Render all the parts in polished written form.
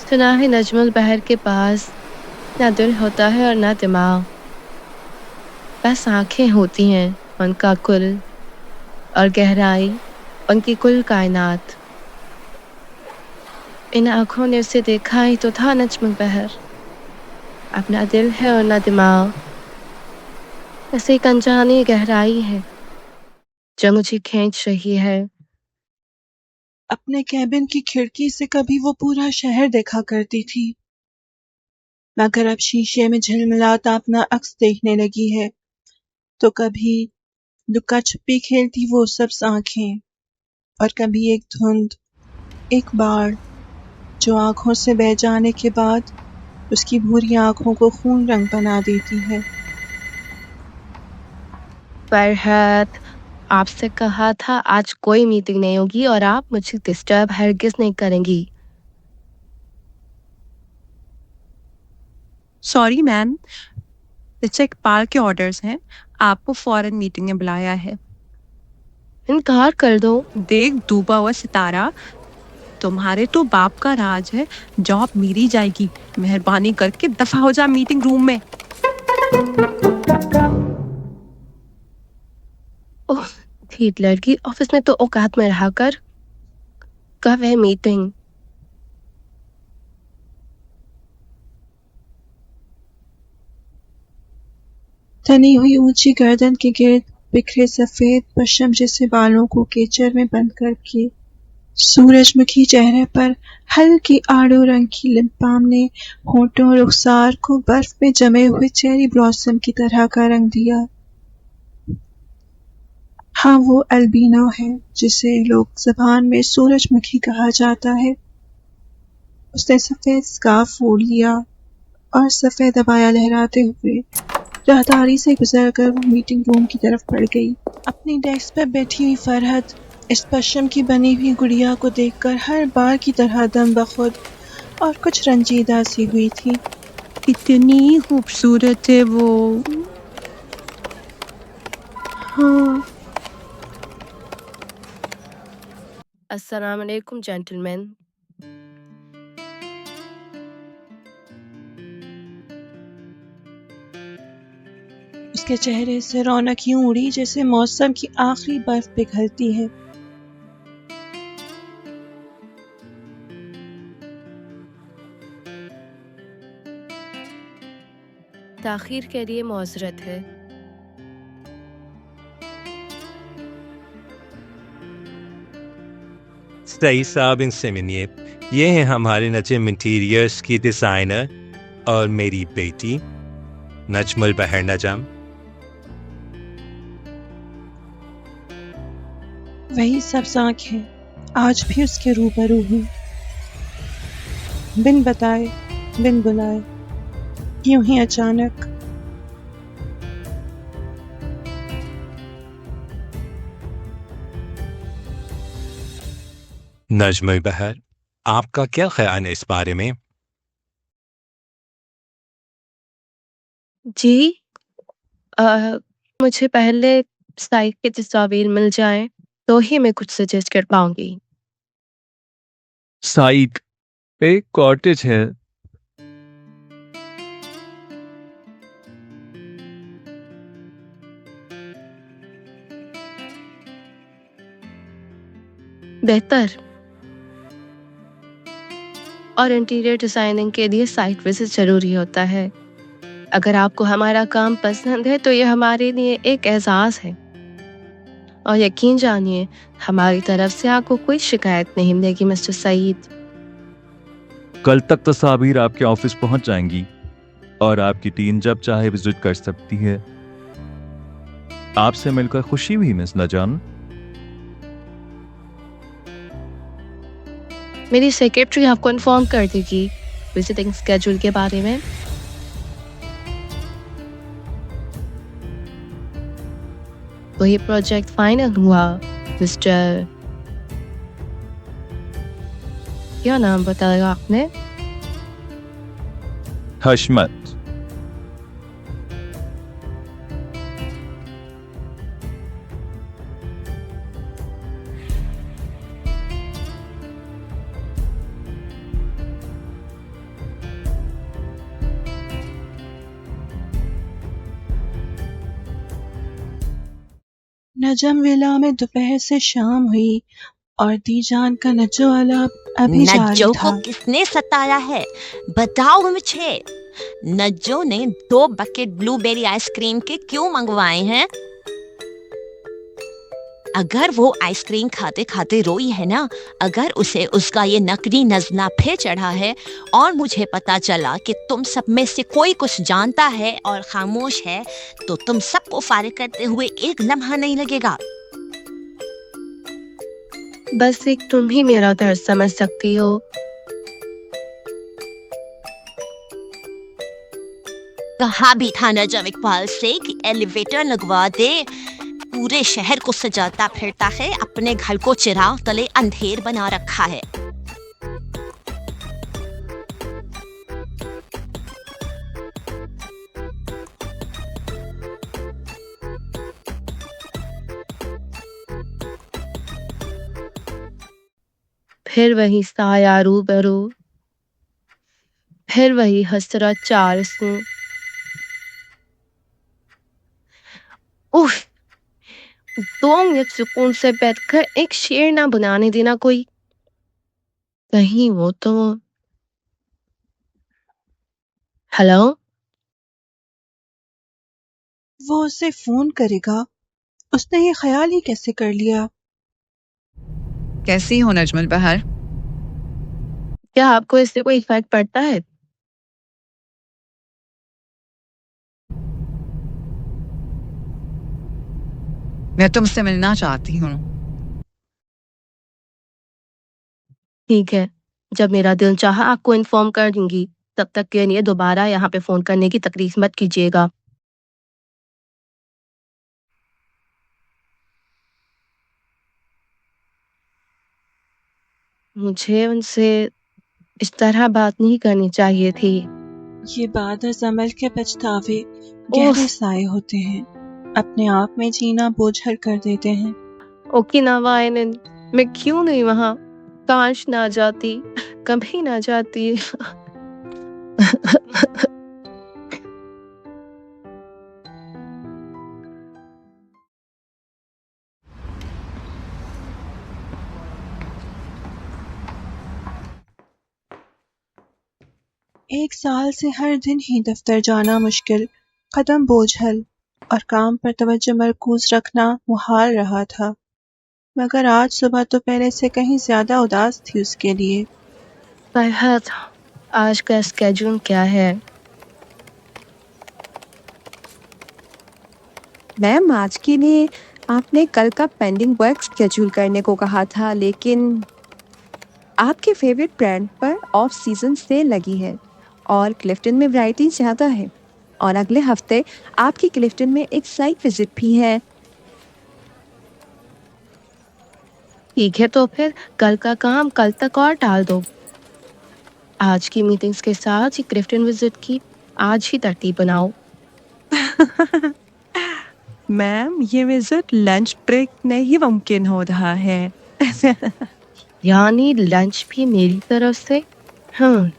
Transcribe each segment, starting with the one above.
सुना है नजमुल बहर के पास ना दिल होता है और ना दिमाग, बस आंखें होती हैं उनका कुल, और गहराई उनकी कुल कायनात। इन आंखों ने उसे देखा ही तो था नजमुल बहर। अब ना दिल है और ना दिमाग, बस एक अनजानी गहराई है जो मुझे खींच रही है। अपने कैबिन की खिड़की से कभी वो पूरा शहर देखा करती थी, मगर अब शीशे में झिलमिलाता अपना अक्स देखने लगी है तो कभी लुका छुपी खेलती वो सब आंखें, और कभी एक धुंध, एक बाढ़ जो आंखों से बह जाने के बाद उसकी भूरी आंखों को खून रंग बना देती है। फरहत, आपसे कहा था आज कोई मीटिंग नहीं होगी और आप मुझे डिस्टर्ब हरगिज नहीं करेंगी। सॉरी मैम, इकबाल के ऑर्डर्स हैं। आपको फौरन मीटिंग में बुलाया है। इनकार कर दो। देख डूबा हुआ सितारा, तुम्हारे तो बाप का राज है, जॉब मेरी जाएगी। मेहरबानी करके दफा हो जा मीटिंग रूम में। ओह, ठीक लड़की, ऑफिस में तो औकात में रहा कर। कब है मीटिंग? तनी हुई ऊंची गर्दन के गिर्द बिखरे सफेद पश्चिम जैसे बालों को केचर में बंद करके सूरजमुखी चेहरे पर हल्की आड़ू रंग की लिप बाम ने होठों और रुखसार को बर्फ में जमे हुए चेरी ब्लॉसम की तरह का रंग दिया। हाँ, वो अल्बिनो है जिसे लोग जबान में सूरजमुखी कहा जाता है। उसने सफेद स्कार्फ ओढ़ लिया और सफेद अबाया लहराते हुए राहदारी से गुजरकर वो मीटिंग रूम की तरफ बढ़ गई। अपनी डेस्क पर बैठी हुई फरहत इस पश्चिम की बनी हुई गुड़िया को देखकर हर बार की तरह दम बखुद और कुछ रंजीदा सी हुई थी। इतनी खूबसूरत है वो। हाँ, अस्सलाम वालेकुम जेंटलमैन। उसके चेहरे से रौनक यूं उड़ी जैसे मौसम की आखिरी बर्फ पिघलती है। ताखीर के लिए मौजरत है। सही साहब इनसे मिलिए। ये हैं हमारे नजम इंटीरियर्स की डिजाइनर और मेरी बेटी नजमुल बहर नजम। वही सब आंखें आज भी उसके रूबरू हुई, बिन बताए बिन बुलाए, यूं ही अचानक। नजमुल बहर, आपका क्या ख्याल है इस बारे में? जी, मुझे पहले साइट की तस्वीर मिल जाए तो ही मैं कुछ सजेस्ट कर पाऊंगी। साइट पे कॉटेज है। बेहतर। और इंटीरियर डिजाइनिंग के लिए साइट विजिट जरूरी होता है। अगर आपको हमारा काम पसंद है तो ये हमारे लिए एक एजाज है, और यकीन जानिए हमारी तरफ से आपको कोई शिकायत नहीं मिलेगी मिस्टर सईद। कल तक तस्वीर आपके ऑफिस पहुंच जाएंगी और आपकी टीम जब चाहे विजिट कर सकती है। आपसे मिलकर खुशी हुई मिस नजान। मेरी सेक्रेटरी आपको इन्फॉर्म कर देगी विजिटिंग स्केड्यूल के बारे में। तो ये प्रोजेक्ट फाइनल हुआ मिस्टर, क्या नाम बताया आपने? हशमत। नजम विला में दोपहर से शाम हुई और दीजान का नज्जो वाला अभी जारी नज्जो को था। किसने सताया है, बताओ मुझे। नज्जो ने 2 बकेट ब्लूबेरी आइसक्रीम के क्यों मंगवाए हैं? अगर वो आइसक्रीम खाते खाते रोई है ना, अगर उसे उसका ये नकली नजला फिर चढ़ा है और मुझे पता चला कि तुम सब में से कोई कुछ जानता है और खामोश है, तो तुम सबको फारिग करते हुए एक लम्हा नहीं लगेगा। बस एक तुम ही मेरा दर्द समझ सकती हो। कहा भी था नजम इकबाल से कि एलिवेटर लगवा दे। पूरे शहर को सजाता फिरता है, अपने घर को चिराग तले अंधेर बना रखा है। फिर वही साया रूबरू, फिर वही हसरत चारसू। उफ, 2 मिनट सुकून से बैठकर एक शेर ना बनाने देना कोई। कहीं वो तो। हेलो, वो उसे फोन करेगा, उसने ये ख्याल ही कैसे कर लिया? कैसी हो नजमुल बहर? क्या आपको इससे कोई फर्क पड़ता है? मैं तुमसे मिलना चाहती हूँ। ठीक है, जब मेरा दिल चाहा आपको इन्फॉर्म कर दूंगी। तब तक के लिए दोबारा यहाँ पे फोन करने की तकलीफ मत कीजिएगा। मुझे उनसे इस तरह बात नहीं करनी चाहिए थी। ये बादर जमल के पछतावे उफ। गहरे साए होते हैं, अपने आप में जीना बोझल कर देते हैं। ओकिनावा आइलैंड, मैं क्यों नहीं वहाँ? काश ना जाती, कभी ना जाती। एक साल से हर दिन ही दफ्तर जाना मुश्किल, कदम बोझल और काम पर तवज्जो मरकूज रखना मुहाल रहा था, मगर आज सुबह तो पहले से कहीं ज्यादा उदास थी उसके लिए। फरहत, आज का स्केड्यूल क्या है? मैम, आज के लिए आपने कल का पेंडिंग वर्क शेड्यूल करने को कहा था, लेकिन आपके फेवरेट ब्रांड पर ऑफ सीजन सेल लगी है और क्लिफ्टन में वैरायटी ज़्यादा है और अगले हफ्ते आपकी क्लिफ्टन में एक साइट विजिट भी है। ठीक है, तो फिर कल का काम कल तक और टाल दो। आज की मीटिंग्स के साथ ही क्लिफ्टन विजिट की आज ही तरतीब बनाओ। मैम, ये विजिट लंच ब्रेक में ही मुमकिन हो रहा है। यानी लंच भी मेरी तरफ से? हाँ,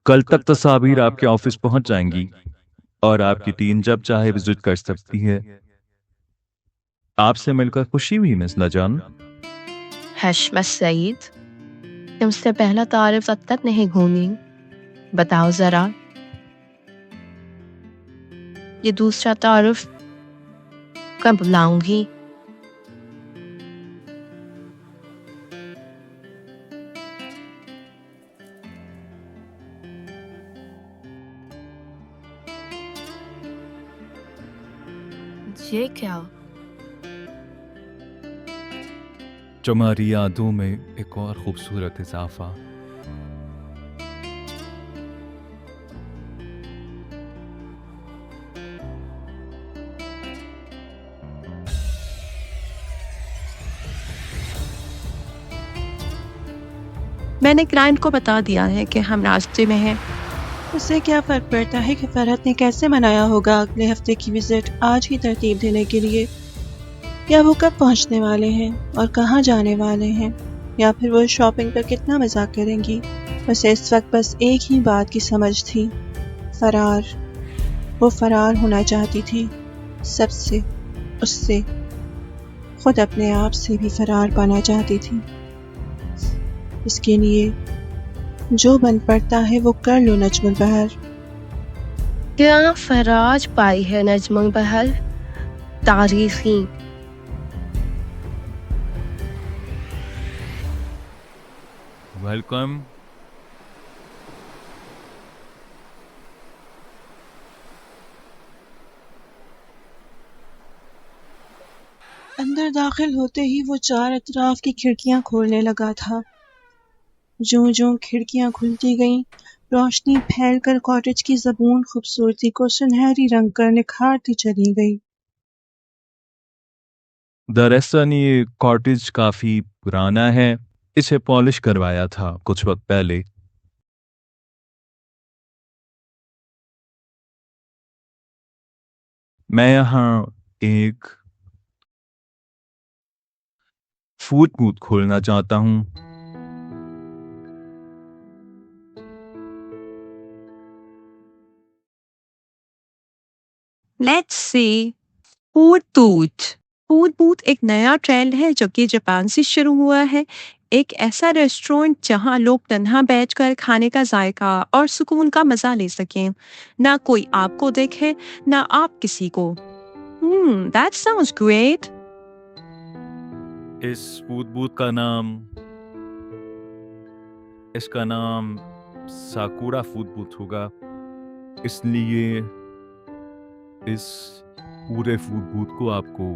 कल तक तस्वीर आपके ऑफिस पहुंच जाएंगी और आपकी टीम जब चाहे विजिट कर सकती है। आपसे मिलकर खुशी हुई मिस नजान। हशमत सईद, तुमसे पहला तारीफ अब तक नहीं घूमी। बताओ जरा, ये दूसरा तारीफ कब बुलाऊंगी? ये क्या? तुम्हारी यादों में एक और खूबसूरत इजाफा। मैंने क्लाइंट को बता दिया है कि हम रास्ते में हैं। उससे क्या फर्क पड़ता है कि फरहत ने कैसे मनाया होगा अगले हफ्ते की विजिट आज ही तरतीब देने के लिए, या वो कब पहुंचने वाले हैं और कहाँ जाने वाले हैं, या फिर वो शॉपिंग पर कितना मजाक करेंगी। उसे इस वक्त बस एक ही बात की समझ थी, फरार। वो फरार होना चाहती थी, सबसे, उससे, खुद अपने आप से भी फरार पाना चाहती थी। इसके लिए जो बन पड़ता है वो कर लो नजमुल बहर। क्या फराज पाई है नजमुल बहर, तारीखी। वेलकम। अंदर दाखिल होते ही वो चार अतराफ की खिड़कियां खोलने लगा था। ज्यों ज्यों खिड़कियां खुलती गईं, रोशनी फैलकर कॉटेज की ज़बून खूबसूरती को सुनहरी रंग कर निखारती चली गई। दरअसल ये कॉटेज काफी पुराना है, इसे पॉलिश करवाया था कुछ वक्त पहले। मैं यहाँ एक फूड बूथ खोलना चाहता हूँ। Let's see, food booth. Food booth एक नया ट्रेंड है जो कि जापान से शुरू हुआ है। एक ऐसा रेस्टोरेंट जहां लोग तन्हा बैठकर खाने का जायका और सुकून का मजा ले सकें, ना कोई आपको देखे ना आप किसी को। That sounds great. इस फूड बूथ का नाम इसका नाम साकुरा फूड बूथ होगा, इसलिए इस पूरे फूड बूथ को आपको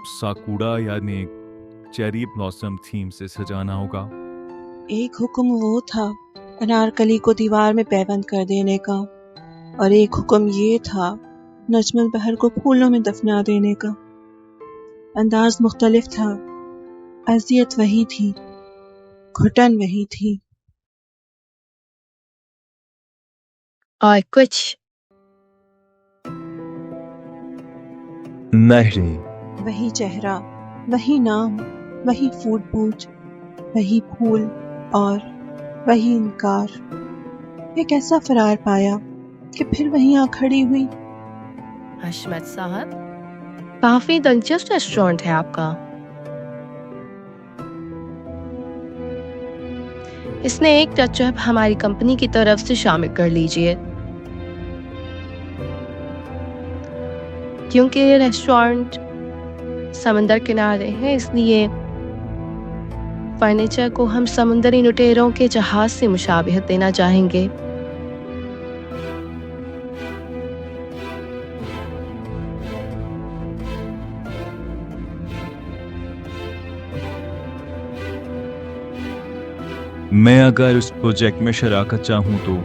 साकुरा यानी चेरी ब्लॉसम थीम से सजाना होगा। एक हुक्म वो था अनारकली को दीवार में पैबंद कर देने का, और एक हुक्म ये था नजमुल बहर को फूलों में दफना देने का। अंदाज मुख्तलिफ था, अजियत वही थी, घुटन वही थी। और कुछ नहीं, वही चेहरा, वही नाम, वही फूड बूथ, वही फूल और वही इनकार। एक ऐसा फरार पाया कि फिर वहीं आ खड़ी हुई। हशमत साहब, काफी दिलचस्प रेस्टोरेंट है आपका। इसने एक टचअप हमारी कंपनी की तरफ से शामिल कर लीजिए, क्योंकि ये रेस्टोरेंट समंदर किनारे है, इसलिए फर्नीचर को हम समुद्री लुटेरों के जहाज से मुशाबिहत देना चाहेंगे। मैं अगर उस प्रोजेक्ट में शराकत चाहूँ तो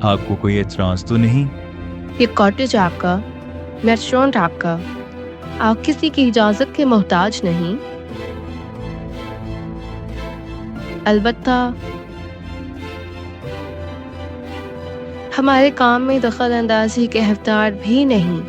आपको कोई एतराज तो नहीं? ये कॉटेज आपका, रेस्टोरेंट आपका, आप किसी की इजाजत के मोहताज नहीं। अलबत्ता हमारे काम में दखल अंदाजी के हकदार भी नहीं।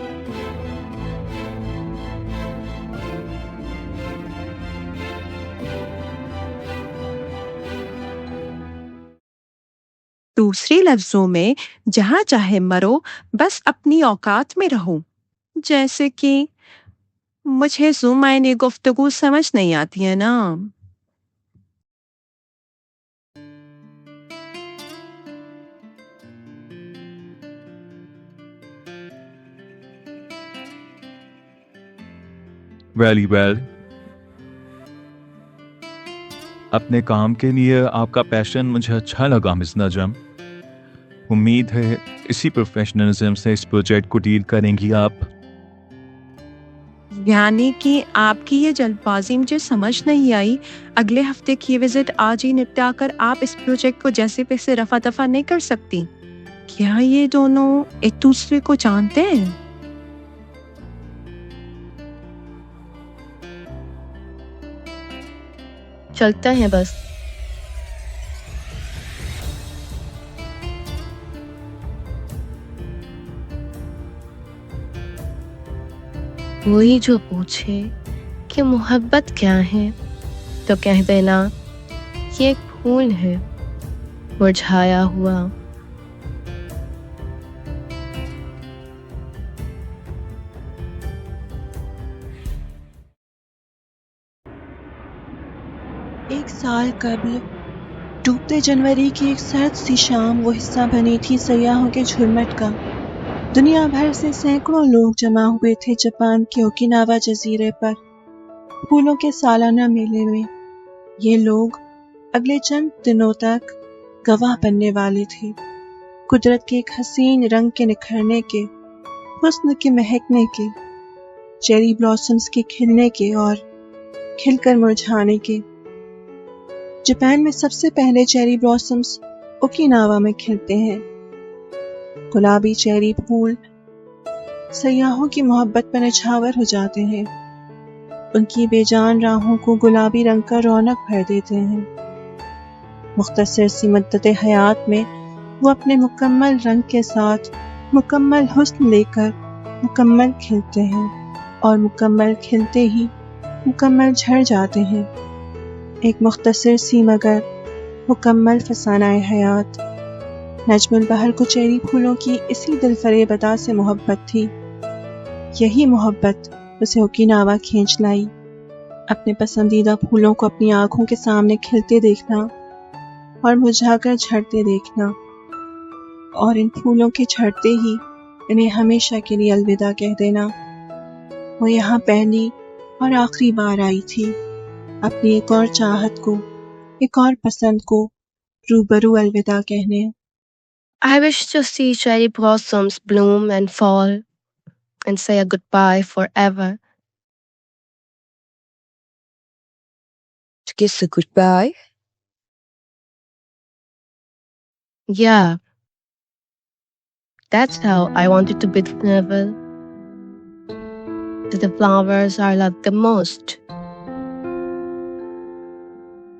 दूसरे लफ्जों में, जहाँ चाहे मरो, बस अपनी औकात में रहो। जैसे कि मुझे ज़ुमायने गुफ्तगू समझ नहीं आती है ना। वेरी वेल, अपने काम के लिए आपका पैशन मुझे अच्छा लगा मिस नजम। उम्मीद है इसी प्रोफेशनलिज्म से इस प्रोजेक्ट को डील करेंगी आप। यानी कि आपकी ये जल्दबाजी मुझे समझ नहीं आई। अगले हफ्ते की विजिट आज ही निपटा कर आप इस प्रोजेक्ट को जैसे तैसे रफा दफा नहीं कर सकती? क्या ये दोनों एक दूसरे को जानते हैं? चलते हैं बस। वही जो पूछे कि मोहब्बत क्या है, तो कह देना कि एक फूल है मुरझाया हुआ। एक साल कबल डूबते जनवरी की एक सर्द सी शाम वो हिस्सा बनी थी सयाहों के झुरमट का। दुनिया भर से सैकड़ों लोग जमा हुए थे जापान के ओकिनावा जजीरे पर फूलों के सालाना मेले में। ये लोग अगले चंद दिनों तक गवाह बनने वाले थे कुदरत के एक हसीन रंग के निखरने के, हुस्न के महकने के, चेरी ब्लॉसम्स के खिलने के और खिलकर मुरझाने के। जापान में सबसे पहले चेरी ब्लॉसम्स ओकिनावा में खिलते हैं। गुलाबी चेरी फूल सयाहों की मोहब्बत पर निछावर हो जाते हैं। उनकी बेजान राहों को गुलाबी रंग का रौनक भर देते हैं। मुख्तसर सी मुद्दत हयात में वो अपने मुकम्मल रंग के साथ मुकम्मल हुस्न लेकर मुकम्मल खिलते हैं और मुकम्मल खिलते ही मुकम्मल झड़ जाते हैं। एक मुख्तसर सी मगर मुकम्मल फसानाए हयात। नजमुल बहर को चेरी फूलों की इसी दिलफरेब अदा से मोहब्बत थी। यही मोहब्बत उसे ओकिनावा खींच लाई। अपने पसंदीदा फूलों को अपनी आंखों के सामने खिलते देखना और मुरझाकर झड़ते देखना, और इन फूलों के झड़ते ही इन्हें हमेशा के लिए अलविदा कह देना। वो यहाँ पहली और आखिरी बार आई थी अपनी एक और चाहत को, एक और पसंद को रूबरू अलविदा कहने। I wish to see cherry blossoms bloom and fall and say a goodbye forever. To kiss a goodbye? Yeah, that's how I wanted to be farewell. The flowers I love the most.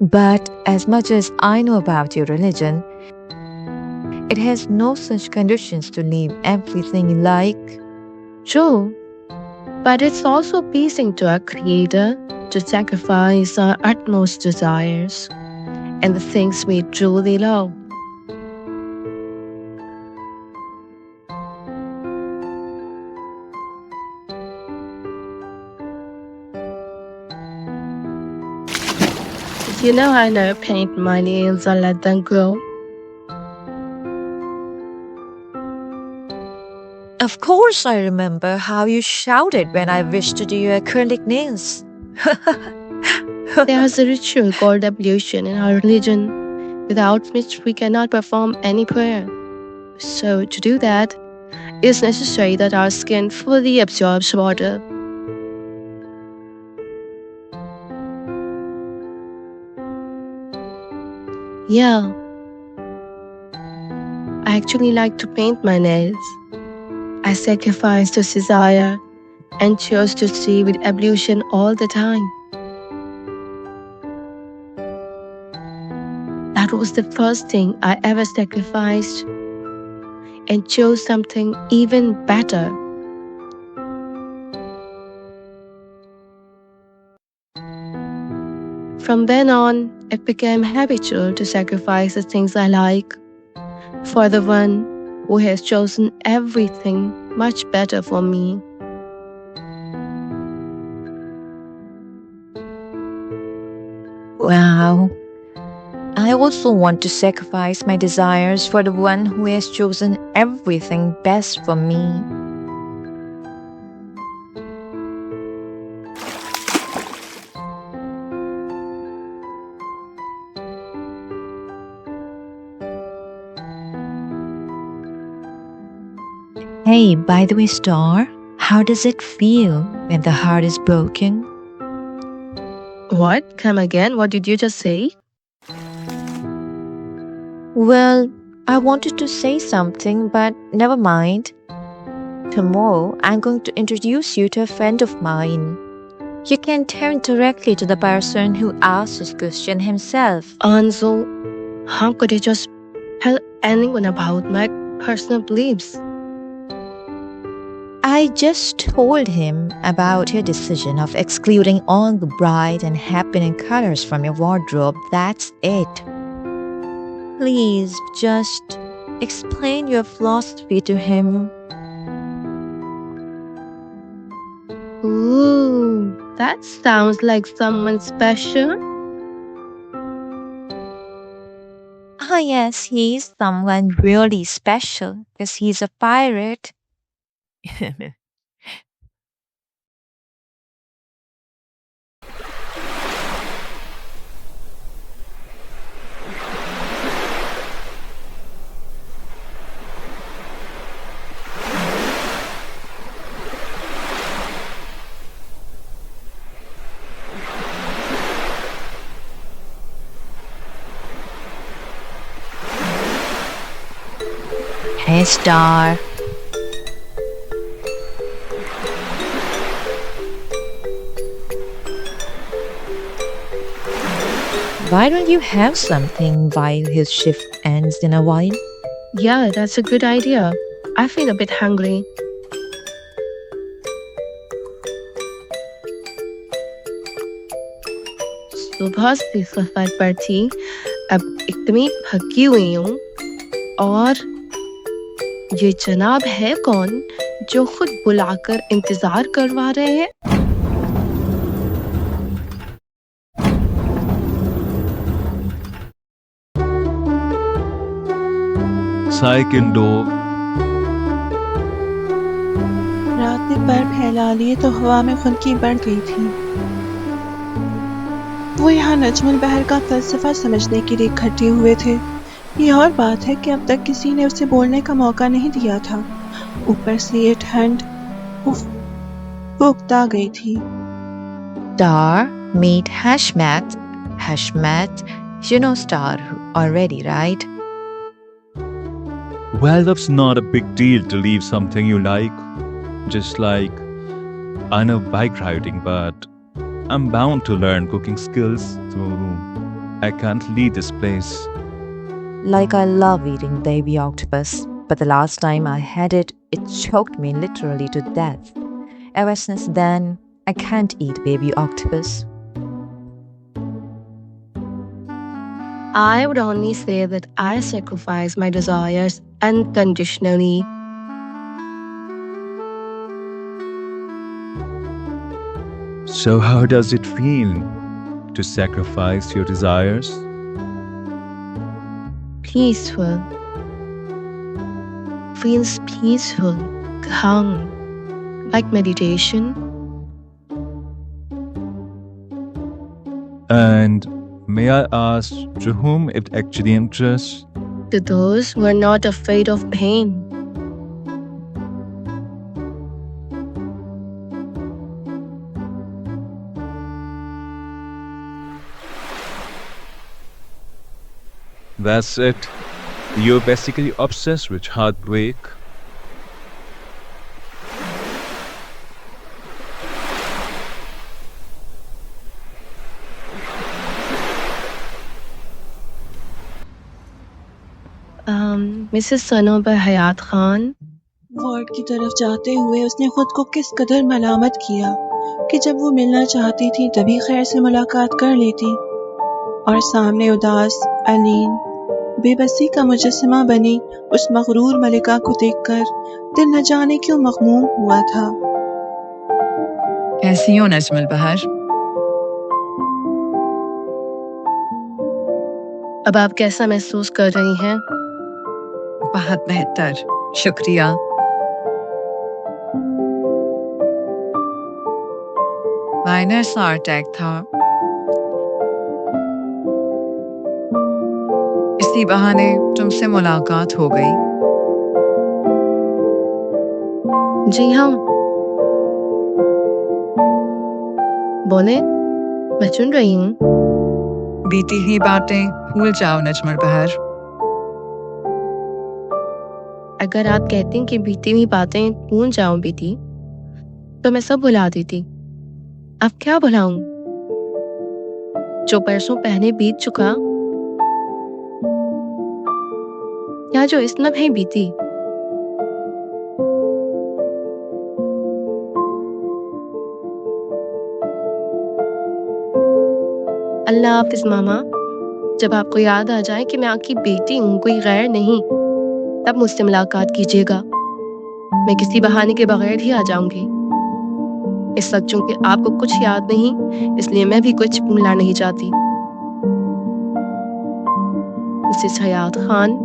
But as much as I know about your religion, it has no such conditions to leave everything you like. True, but it's also pleasing to our Creator to sacrifice our utmost desires and the things we truly love. You know I never paint my nails or let them grow. Of course, I remember how you shouted when I wished to do your acrylic nails. There is a ritual called ablution in our religion, without which we cannot perform any prayer. So, to do that, it is necessary that our skin fully absorbs water. Yeah, I actually like to paint my nails. I sacrificed to desire and chose to stay with ablution all the time. That was the first thing I ever sacrificed and chose something even better. From then on, it became habitual to sacrifice the things I like for the one who has chosen everything much better for me. Wow. I also want to sacrifice my desires for the one who has chosen everything best for me. Hey, by the way, Star, how does it feel when the heart is broken? What? Come again? What did you just say? Well, I wanted to say something, but never mind. Tomorrow, I'm going to introduce you to a friend of mine. You can turn directly to the person who asked this question himself. Anzo, how could you just tell anyone about my personal beliefs? I just told him about your decision of excluding all the bright and happening colors from your wardrobe. That's it. Please, just explain your philosophy to him. Ooh, that sounds like someone special. Ah, yes, he's someone really special because he's a pirate. Hey, Star. Why don't you have something while his shift ends in a while? Yeah, that's a good idea. I feel a bit hungry. सुबह से सफर पर थी, अब इतनी थकी हुई हूँ। और ये जनाब है कौन जो खुद बुलाकर इंतजार करवा रहे हैं? Saikindo, रात ने पैर फैला लिए तो हवा में खुनकी बढ़ गई थी। वो यहाँ नजमुल बहर का फलसफा समझने के लिए इकट्ठे हुए थे। ये और बात है कि अब तक किसी ने उसे बोलने का मौका नहीं दिया था। ऊपर से ये ठंड, उफ, वो उकता गई थी। Star, meet Hashmat. Hashmat, you know Star already, right? well, that's not a big deal to leave something you like. Just like, I know bike riding, but I'm bound to learn cooking skills, so I can't leave this place. Like I love eating baby octopus, but the last time I had it, it choked me literally to death. Ever since then, I can't eat baby octopus. I would only say that I sacrifice my desires unconditionally. So, how does it feel to sacrifice your desires? Peaceful. Feels peaceful, calm, like meditation. And may I ask to whom it actually interests? To those who are not afraid of pain. That's it. You're basically obsessed with heartbreak. Mrs Sanobar Hayat Khan, ward की तरफ जाते हुए उसने खुद को किस कदर मलामत किया कि जब वो मिलना चाहती थी तभी खैर से मुलाकात कर लेती, और सामने उदास अलीन बेबसी का मुजस्समा बनी उस मगरूर मलिका को देखकर दिल न जाने क्यों मखमूम हुआ था। कैसी हो नजमुल बहर? अब आप कैसा महसूस कर रही हैं? बहुत बेहतर, शुक्रिया। माइनर सा अटैक था, इसी बहाने तुमसे मुलाकात हो गई। जी हाँ, बोले, मैं सुन रही हूँ। बीती ही बातें भूल जाओ नजमुल बहर। अगर आप कहती हैं कि बीती हुई बातें भूल जाऊं बीती, तो मैं सब भुला देती। अब क्या भुलाऊं? जो परसों पहले बीत चुका, या जो इस लम्हे बीती। अल्लाह हाफिज मामा। जब आपको याद आ जाए कि मैं आपकी बेटी हूँ, कोई गैर नहीं, तब मुझसे मुलाकात कीजिएगा। मैं किसी बहाने के बगैर ही आ जाऊंगी। इस वक्त चूंकि आपको कुछ याद नहीं, इसलिए मैं भी कुछ भूलना नहीं चाहती। Mrs Hayat Khan.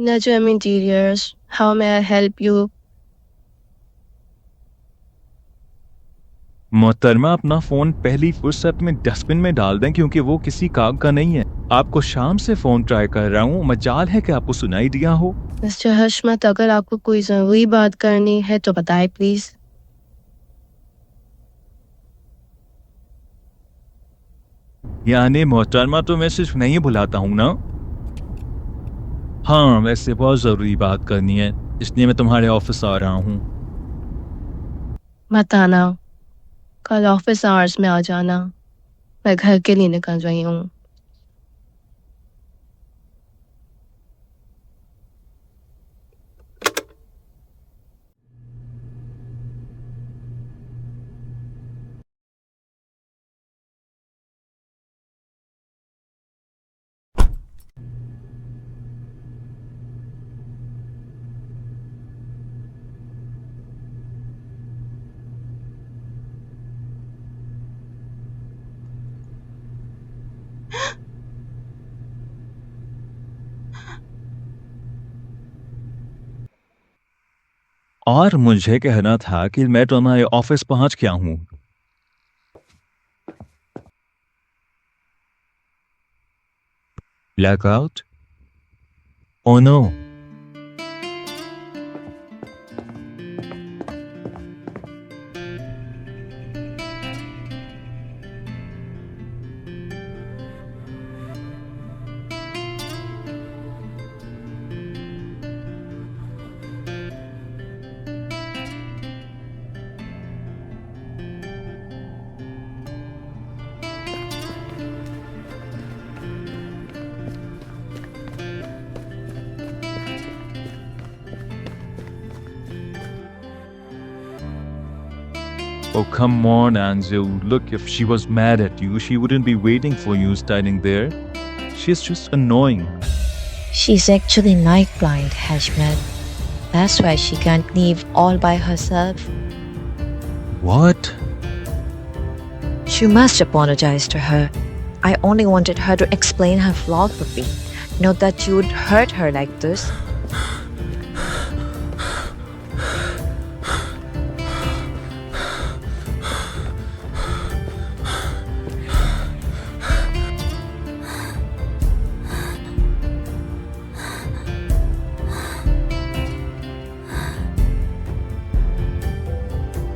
Najm Interiors, how may I help you? मोहतरमा, अपना फोन पहली फुर्सत में डस्टबिन में डाल दें क्योंकि वो किसी काम का नहीं है। आपको शाम से फोन ट्राई कर रहा हूँ, मजाल है कि आपको सुनाई दिया हो। मिस्टर हशमत, अगर आपको कोई जरूरी बात करनी है तो बताएं प्लीज। यानी मोहतरमा, तो मैं सिर्फ नहीं बुलाता हूँ ना। हाँ, वैसे बहुत जरूरी बात करनी है, इसलिए मैं तुम्हारे ऑफिस आ रहा हूँ। मत आना, कल ऑफिस आवर्स में आ जाना। मैं घर के लिए निकल रही हूँ। और मुझे कहना था कि मैं तुम्हारे ऑफिस पहुंच गया हूँ। Blackout? Oh no. Oh, come on, Anzu. Look, if she was mad at you, she wouldn't be waiting for you standing there. She's just annoying. She's actually night blind, Hashmat. That's why she can't leave all by herself. What? You must apologize to her. I only wanted her to explain her philosophy, not that you would hurt her like this.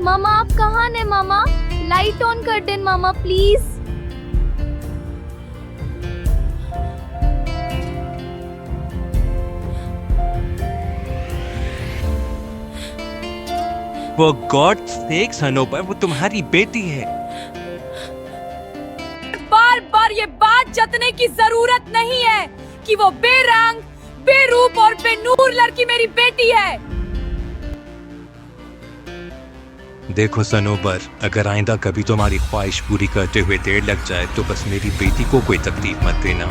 मामा, आप कहाँ ने मामा? Light on कर दें मामा please. For God's sakes, हनोबर, वो तुम्हारी बेटी है। बार बार ये बात जतने की जरूरत नहीं है कि वो बेरंग, बेरूप और बेनूर लड़की मेरी बेटी है। देखो सनोबर, अगर आइंदा कभी तुम्हारी ख्वाहिश पूरी करते हुए देर लग जाए तो बस मेरी बेटी को कोई तकलीफ मत देना।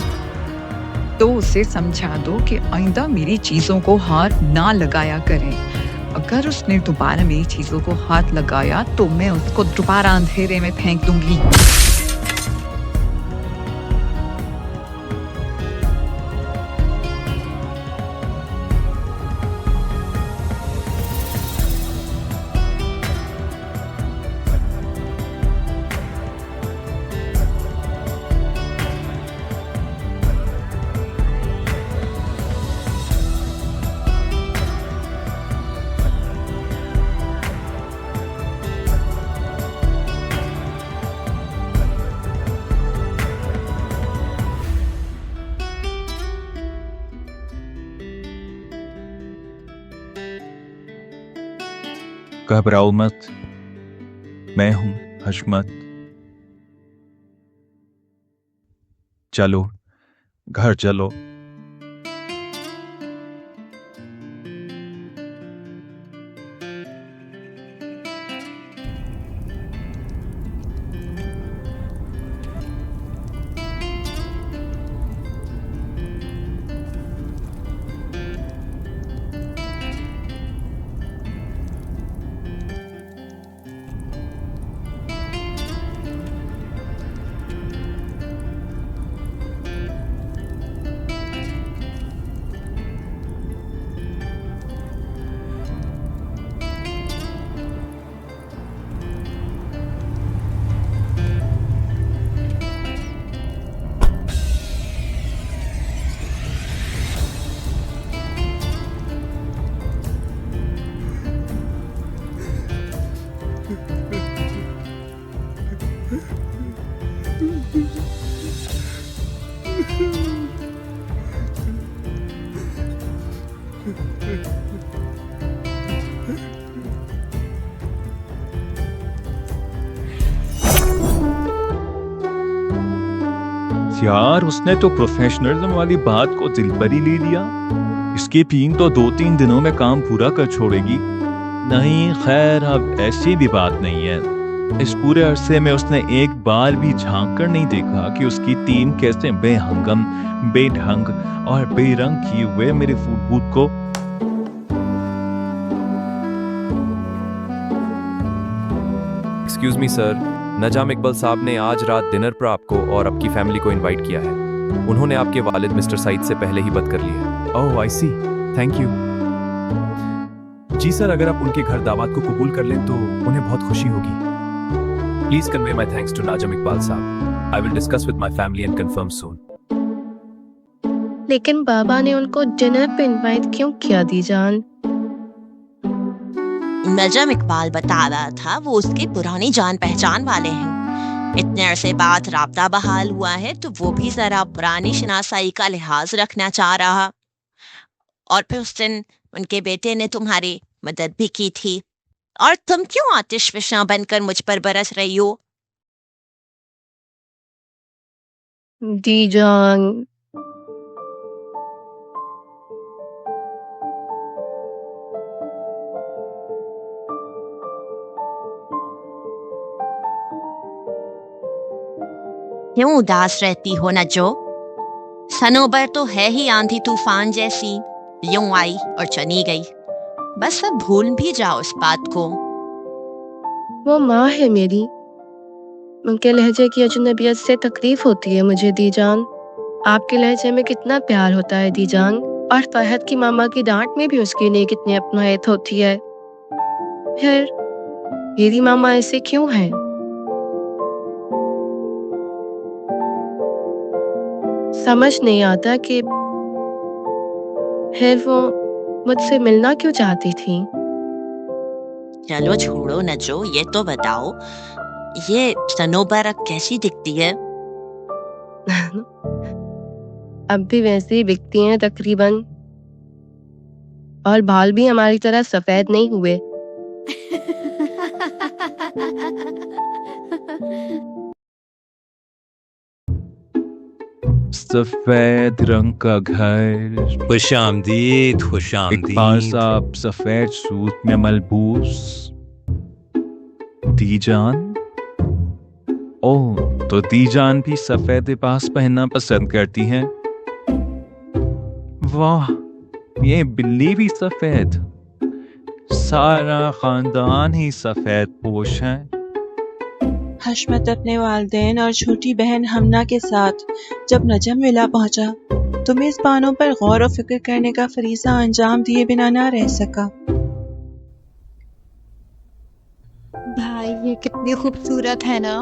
तो उसे समझा दो कि आइंदा मेरी चीजों को हाथ ना लगाया करें। अगर उसने दोबारा मेरी चीजों को हाथ लगाया तो मैं उसको दोबारा अंधेरे में फेंक दूंगी। घबराओ मत, मैं हूं हशमत। चलो घर चलो। यार, उसने तो प्रोफेशनलिज्म वाली बात को दिल पर ही ले लिया। इसकी टीम तो 2-3 दिनों में काम पूरा कर छोड़ेगी। नहीं, खैर अब ऐसी भी बात नहीं है। इस पूरे अरसे में उसने एक बार भी झांक कर नहीं देखा कि उसकी टीम कैसे बेहंगम, बेढंग और बेरंग किए हुए मेरे फूड बूथ को। एक्सक्यूज मी सर, नजाम इकबाल साहब ने आज रात डिनर पर आपको और आपकी फैमिली को इनवाइट किया है। उन्होंने आपके वालिद मिस्टर सईद से पहले ही बात कर ली है। ओह आई सी, थैंक यू। जी सर, अगर आप उनके घर दावत को कबूल कर लें तो उन्हें बहुत खुशी होगी। Please convey my thanks to Nazim Iqbal साहब। I will discuss with my family and confirm soon. लेकिन बाबा ने उनको डिनर पे इनवाइट क्यों किया दीजान? नजम इकबाल बता रहा था वो उसकी पुरानी जान पहचान वाले हैं। इतने अरसे बाद राब्ता बहाल हुआ है तो वो भी जरा पुरानी शनासाई का लिहाज रखना चाह रहा। और फिर उस दिन उनके बेटे ने तुम्हारी मदद भी की थी। और तुम क्यों आतिश फिशा बनकर मुझ पर बरस रही हो? दीजान, क्यों उदास रहती हो नजो? सनोबर तो है ही आंधी तूफान जैसी, यूं आई और चली गई। बस अब भूल भी जाओ इस बात को। वो माँ है मेरी। उनके लहजे की अजनबियत से तकलीफ होती है मुझे दीजान। आपके लहजे में कितना प्यार होता है दीजान। और फहद की मामा की डांट में भी उसके लिए कितनी अपनायत होती है। फिर मेरी मामा ऐसे क्यों है? समझ नहीं आता कि फिर वो मुझसे मिलना क्यों चाहती थी। चलो छोड़ो नजो, ये तो बताओ ये सनोबर अब कैसी दिखती है? अब भी वैसे ही दिखती हैं तकरीबन। और बाल भी हमारी तरह सफेद नहीं हुए। सफेद रंग का घर, खुशामदीद, इकबाल खुशामदीद। साहब सफेद सूट में मलबूस, दीजान? ओह, तो दीजान भी सफेद लिबास पहनना पसंद करती हैं। वाह, ये बिल्ली भी सफेद। सारा खानदान ही सफेद पोश है। हशमत अपने वालिदैन और छोटी बहन हमना के साथ जब नजम विला पहुंचा तो मेजबानों पर गौर और फिक्र करने का फरीजा अंजाम दिए बिना ना रह सका। भाई ये कितनी खूबसूरत है ना,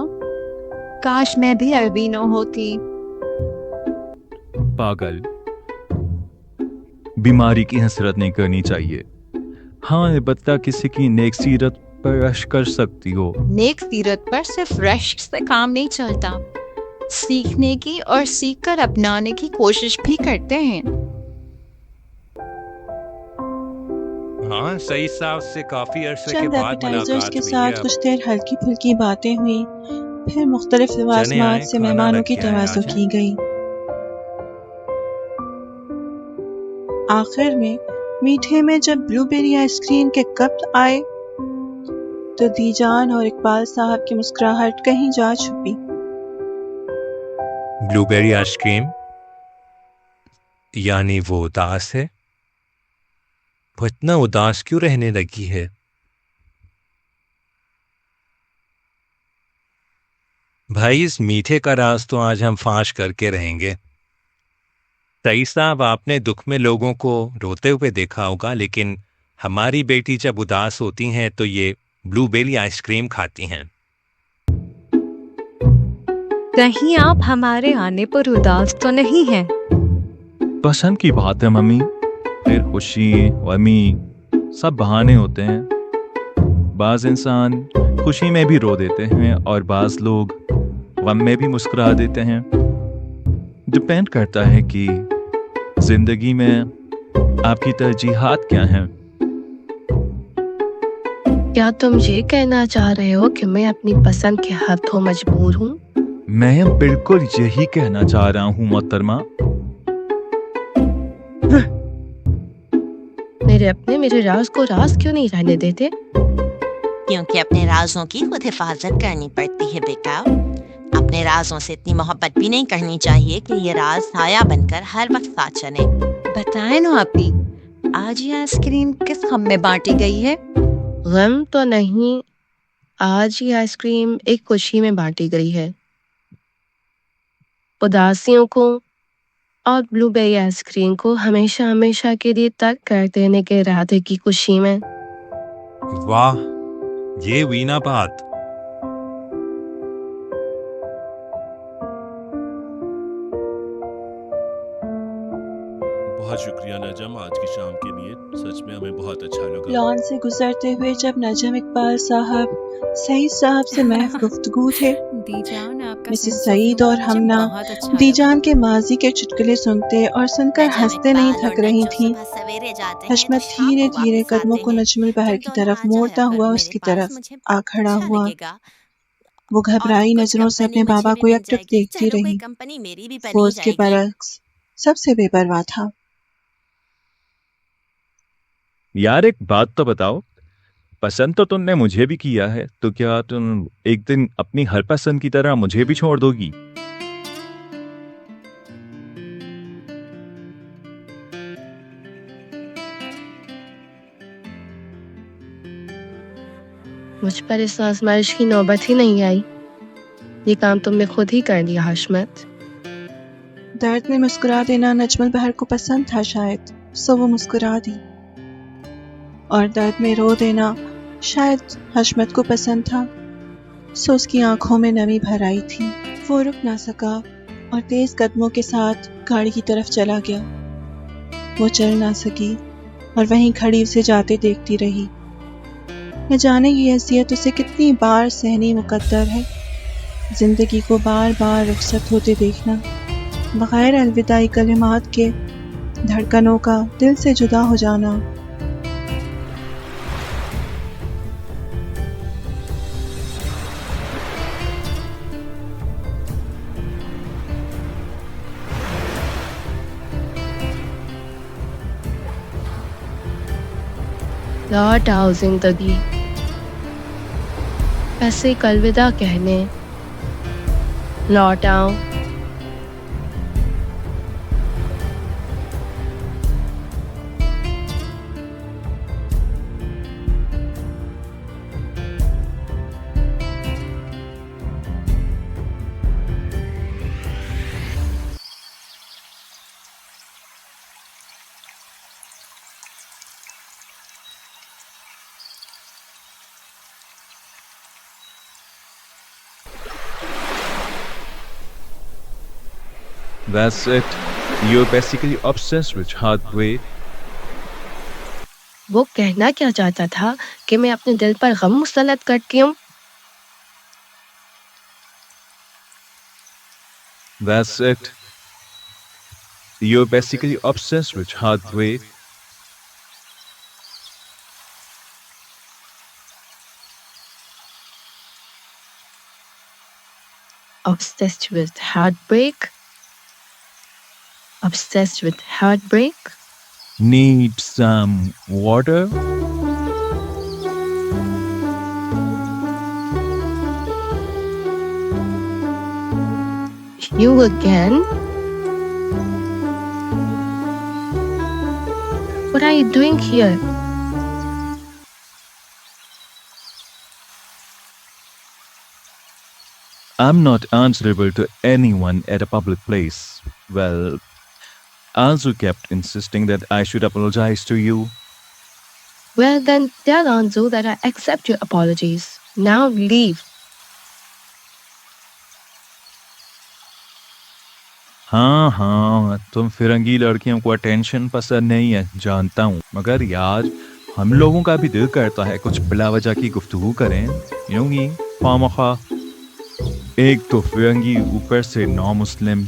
काश मैं भी अल्बिनो होती। पागल, बीमारी की हसरत नहीं करनी चाहिए। हाँ, अलबत्ता किसी की नेक सीरत पर रश्क कर सकती हो। नेक सीरत पर सिर्फ रश्क से काम नहीं चलता, सीखने की और सीखकर अपनाने की कोशिश भी करते हैं। हाँ, सही साहब से काफी अरसे के चंद बाद एपेटाइजर्स मुलाकात के हुई साथ है। कुछ देर हल्की फुल्की बातें हुई, फिर मुख्तलिफ चने लवाज़मात आए, से खाना मेहमानों लग की गया है तवाज़ुन आज। की गई। आखिर में मीठे में जब ब्लूबेरी आइसक्रीम के कप आए तो दीजान और इकबाल साहब की मुस्कुराहट कहीं जा छुपी। ब्लूबेरी आइसक्रीम यानी वो उदास है? वो इतना उदास क्यों रहने लगी है? भाई, इस मीठे का राज तो आज हम फाश करके रहेंगे। सई साहब, आपने दुख में लोगों को रोते हुए देखा होगा, लेकिन हमारी बेटी जब उदास होती हैं तो ये ब्लूबेरी आइसक्रीम खाती हैं। कहीं आप हमारे आने पर उदास तो नहीं हैं? पसंद की बात है मम्मी। फिर खुशी, गमी सब बहाने होते हैं। बाज इंसान खुशी में भी रो देते हैं और बाज लोग गम में भी मुस्कुरा देते हैं। डिपेंड करता है कि जिंदगी में आपकी तरजीहात क्या हैं। क्या तुम ये कहना चाह रहे हो कि मैं अपनी पसंद के हाथों मजबूर हूँ? मैं बिल्कुल यही कहना चाह रहा हूँ मोहतरमा। मेरे राज को राज क्यों नहीं रहने देते? क्योंकि अपने राजों की खुद हिफाजत करनी पड़ती है बेटा। अपने राजों से इतनी मोहब्बत भी नहीं करनी चाहिए कि ये राज साया बनकर हर वक्त साथ चले। बताएं ना आपी, आज ये आइसक्रीम किस गम में बांटी गई है? गम तो नहीं, आज ये आइसक्रीम एक खुशी में बांटी गई है। उदासियों को और ब्लूबेरी आइसक्रीम को हमेशा हमेशा के लिए तर्क कर देने के इरादे की खुशी में। वाह, ये वीना बात। बहुत शुक्रिया नजम, आज की शाम के लिए सच में हमें बहुत अच्छा लगा। लॉन से गुजरते हुए जब नजम इकबाल साहब सईद साहब से महफ गुफ्तगू थे, दीजान आपका मिसेस sense of सईद और humor हमना मुझे बहुत अच्छा दीजान के माजी के चुटकुले सुनते और सुनकर हंसते नहीं थक रही थीं। हशमत धीरे धीरे कदमों को नजमुल बहर की तरफ मोड़ता हुआ उसकी तरफ आ खड़ा हुआ। वो घबराई नजरों से अपने बाबा को एकटक देखती रही। वो उसके बरक्स सबसे बेपरवाह था। यार, एक बात तो बताओ, पसंद तो तुमने मुझे भी किया है, तो क्या तुम एक दिन अपनी हर पसंद की तरह मुझे भी छोड़ दोगी? मुझ पर इस आजमाइश की नौबत ही नहीं आई। ये काम तुमने खुद ही कर लिया हशमत। दर्द में मुस्कुरा देना नजमुल बहर को पसंद था शायद, सो वो मुस्कुरा दी। और दर्द में रो देना शायद हशमत को पसंद था, सो उसकी आंखों में नमी भर आई थी। वो रुक ना सका और तेज कदमों के साथ गाड़ी की तरफ चला गया। वो चल ना सकी और वहीं खड़ी उसे जाते देखती रही। न जाने ये हैसियत उसे कितनी बार सहनी मुकद्दर है, जिंदगी को बार बार रुखसत होते देखना, बगैर अलविदाई कलिमात के धड़कनों का दिल से जुदा हो जाना। लौट आओ जिंदगी, ऐसे ही अलविदा कहने लौट आओ। That's it. You're basically obsessed with heartbreak. वो कहना क्या चाहता था कि मैं अपने दिल पर गम मुसल्लत करती हूँ? That's it. You're basically obsessed with heartbreak. Obsessed with heartbreak? Obsessed with heartbreak? Need some water? You again? What are you doing here? I'm not answerable to anyone at a public place. Well, Anzu kept insisting that I should apologize to you. Well, then tell Anzu that I accept your apologies. Now leave. हाँ, तुम फिरंगी लड़कियों को attention पसंद नहीं है, जानता हूँ। मगर यार, हम लोगों का भी दिल करता है कुछ बिला वजह की गुफ्तगू करें, यूं ही खामखा। एक तो फिरंगी, ऊपर से नौ मुस्लिम,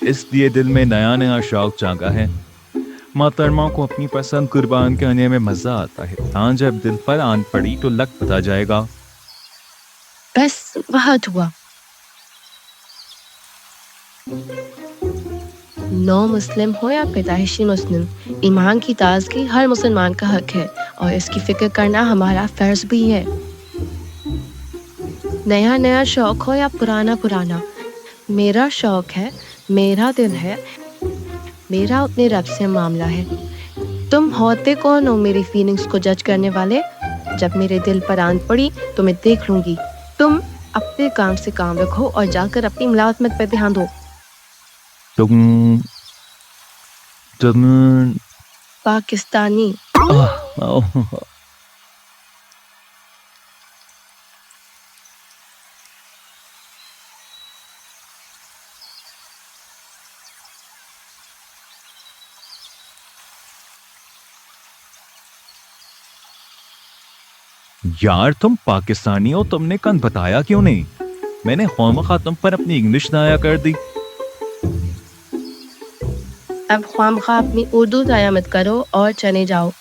इसलिए दिल में नया नया शौक जागा है। मोहतरमा को अपनी पसंद कुर्बान करने में मजा आता है। हाँ, जब दिल पर आन पड़ी तो लग पता जाएगा। बस बहुत हुआ। नौ मुस्लिम हो या पैदाइशी मुस्लिम, ईमान की ताजगी हर मुसलमान का हक है और इसकी फिक्र करना हमारा फर्ज भी है। नया नया शौक हो या पुराना पुराना, मेरा शौक है, मेरा दिल है, मेरा अपने रब से मामला है। तुम होते कौन हो मेरी फीलिंग्स को जज करने वाले? जब मेरे दिल पर आन पड़ी तो मैं देख लूंगी। तुम अपने काम से काम रखो और जाकर अपनी मुलाजमत पर ध्यान दो। तुम पाकिस्तानी। यार, तुम पाकिस्तानी हो, तुमने कन बताया क्यों नहीं? मैंने खामखा तुम पर अपनी इंग्लिश नाया कर दी। अब खामखा अपनी उर्दू जाया मत करो और चले जाओ।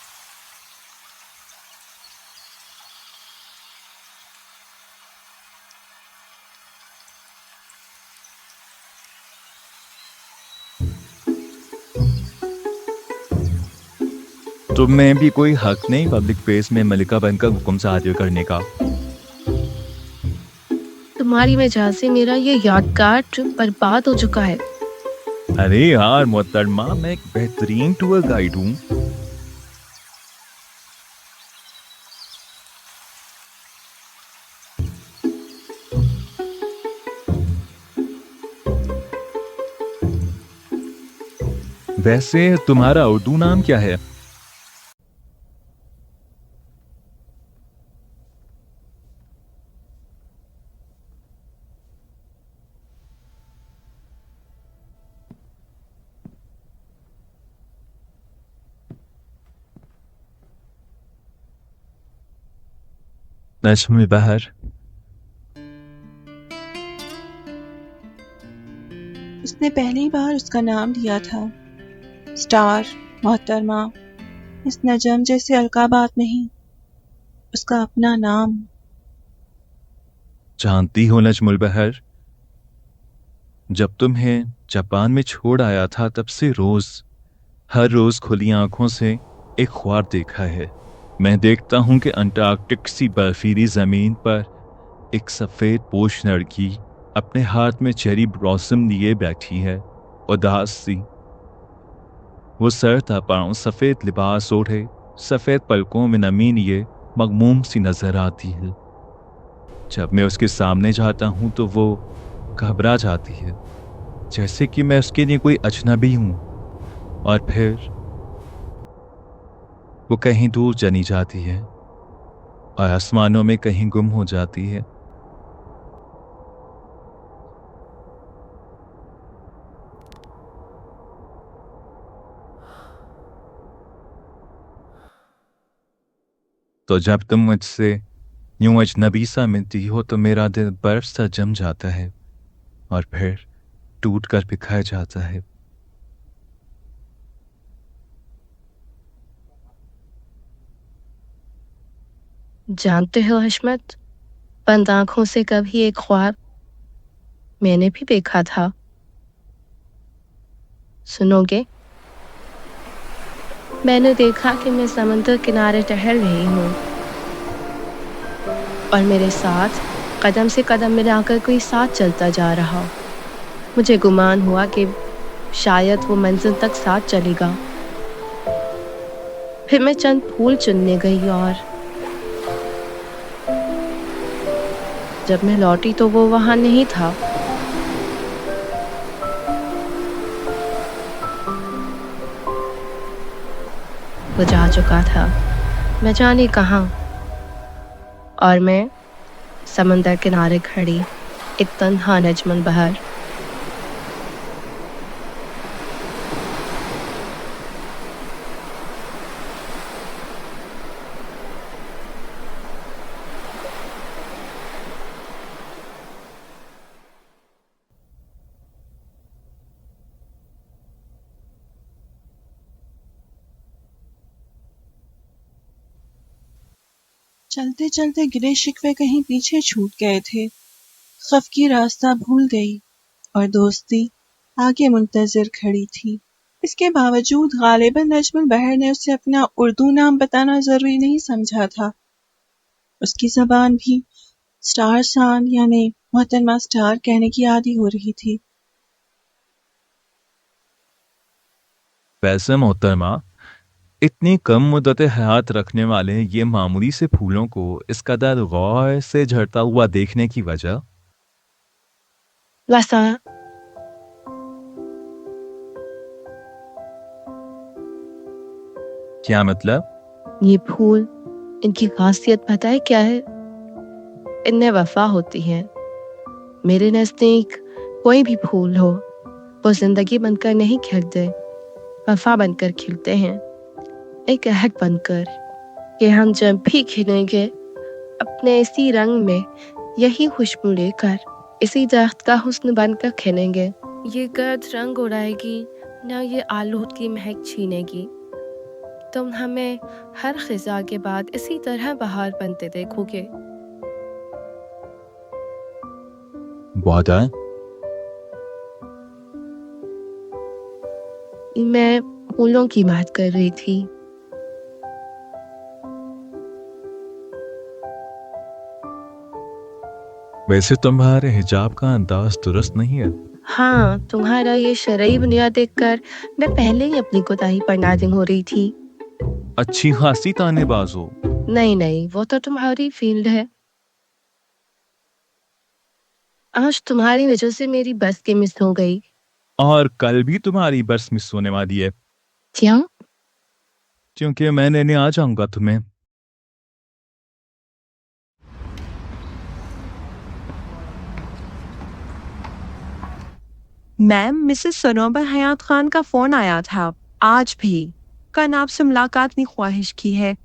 तुम्हें भी कोई हक नहीं पब्लिक प्लेस में मलिका बनकर हुक्म साजिर करने का। तुम्हारी वजह से मेरा ये यादगार ट्रिप बर्बाद हो चुका है। अरे यार मोहतरमा, मैं एक बेहतरीन टूर गाइड हूँ। वैसे तुम्हारा उर्दू नाम क्या है? नज्म बहर। उसने पहली बार उसका नाम लिया था। स्टार, मोहतरमा, इस नजम जैसे अलकाबात नहीं, उसका अपना नाम। जानती हो नजमुल बहर, जब तुम्हें जापान में छोड़ आया था तब से हर रोज खुली आंखों से एक ख्वाब देखा है। मैं देखता हूं कि अंटार्कटिक सी बर्फीली जमीन पर एक सफेद पोश लड़की अपने हाथ में चेरी ब्लॉसम लिए बैठी है, उदास सी। वो सर तपाओं सफेद लिबास ओढ़े, सफेद पलकों में नमी लिए मगमूम सी नजर आती है। जब मैं उसके सामने जाता हूं तो वो घबरा जाती है, जैसे कि मैं उसके लिए कोई अजनबी हूं, और फिर वो कहीं दूर चली जाती है और आसमानों में कहीं गुम हो जाती है। तो जब तुम मुझसे यूं अजनबी सा मिलती हो तो मेरा दिल बर्फ सा जम जाता है और फिर टूट कर बिखर जाता है। जानते हो हशमत, बंद आंखों से कभी एक ख्वाब मैंने भी देखा था। सुनोगे? मैंने देखा कि मैं समंदर किनारे टहल रही हूँ और मेरे साथ कदम से कदम मिलाकर कोई साथ चलता जा रहा। मुझे गुमान हुआ कि शायद वो मंजिल तक साथ चलेगा। फिर मैं चंद फूल चुनने गई और जब मैं लौटी तो वो वहां नहीं था। वो जा चुका था, मैं जाने कहाँ। और मैं समंदर किनारे खड़ी, एक तन्हा नजमन बहर। चलते चलते गिले शिकवे कहीं पीछे छूट गए थे। खफ की रास्ता भूल गई और दोस्ती आगे मुंतजिर खड़ी थी। इसके बावजूद गालिबन नजमुल बहर ने उसे अपना उर्दू नाम बताना जरूरी नहीं समझा था। उसकी जबान भी स्टार सान यानी मोहतरमा स्टार कहने की आदी हो रही थी। वैसे मोहतरमा, इतनी कम मुद्दत हयात रखने वाले ये मामूली से फूलों को इस कदर गौर से झड़ता हुआ देखने की वजह? वसा क्या मतलब? ये फूल, इनकी खासियत पता है क्या है? इनमें वफा होती है। मेरे नजदीक कोई भी फूल हो, वो जिंदगी बनकर नहीं खिलते, वफा बनकर खिलते हैं। एक अहद बनकर कि हम जब भी खिलेंगे अपने इसी रंग में, यही खुशबू लेकर, इसी दर्ख्त का हुस्न बनकर खिलेंगे। ये गर्द रंग उड़ाएगी ना ये आलूद की महक छीनेगी। तुम हमें हर खिजा के बाद इसी तरह बहार बनते देखोगे। वादा? मैं फूलों की बात कर रही थी। वैसे तुम्हारे हिजाब का अंदाज दुरुस्त नहीं है। हाँ, तुम्हारा ये शरई बुनियाद देखकर मैं पहले ही अपनी कोताही पर नाज़िम हो रही थी। अच्छी खासी तानेबाज हो। नहीं, वो तो तुम्हारी फील्ड है। आज तुम्हारी वजह से मेरी बस की मिस हो गई। और कल भी तुम्हारी बस मिस होने वाली है। क्यों? क्योंकि मैं लेने आ जाऊंगा तुम्हें। मैम, मिसेस सनोबर हयात खान का फोन आया था आज भी। कल आपसे मुलाकात की ख्वाहिश की है।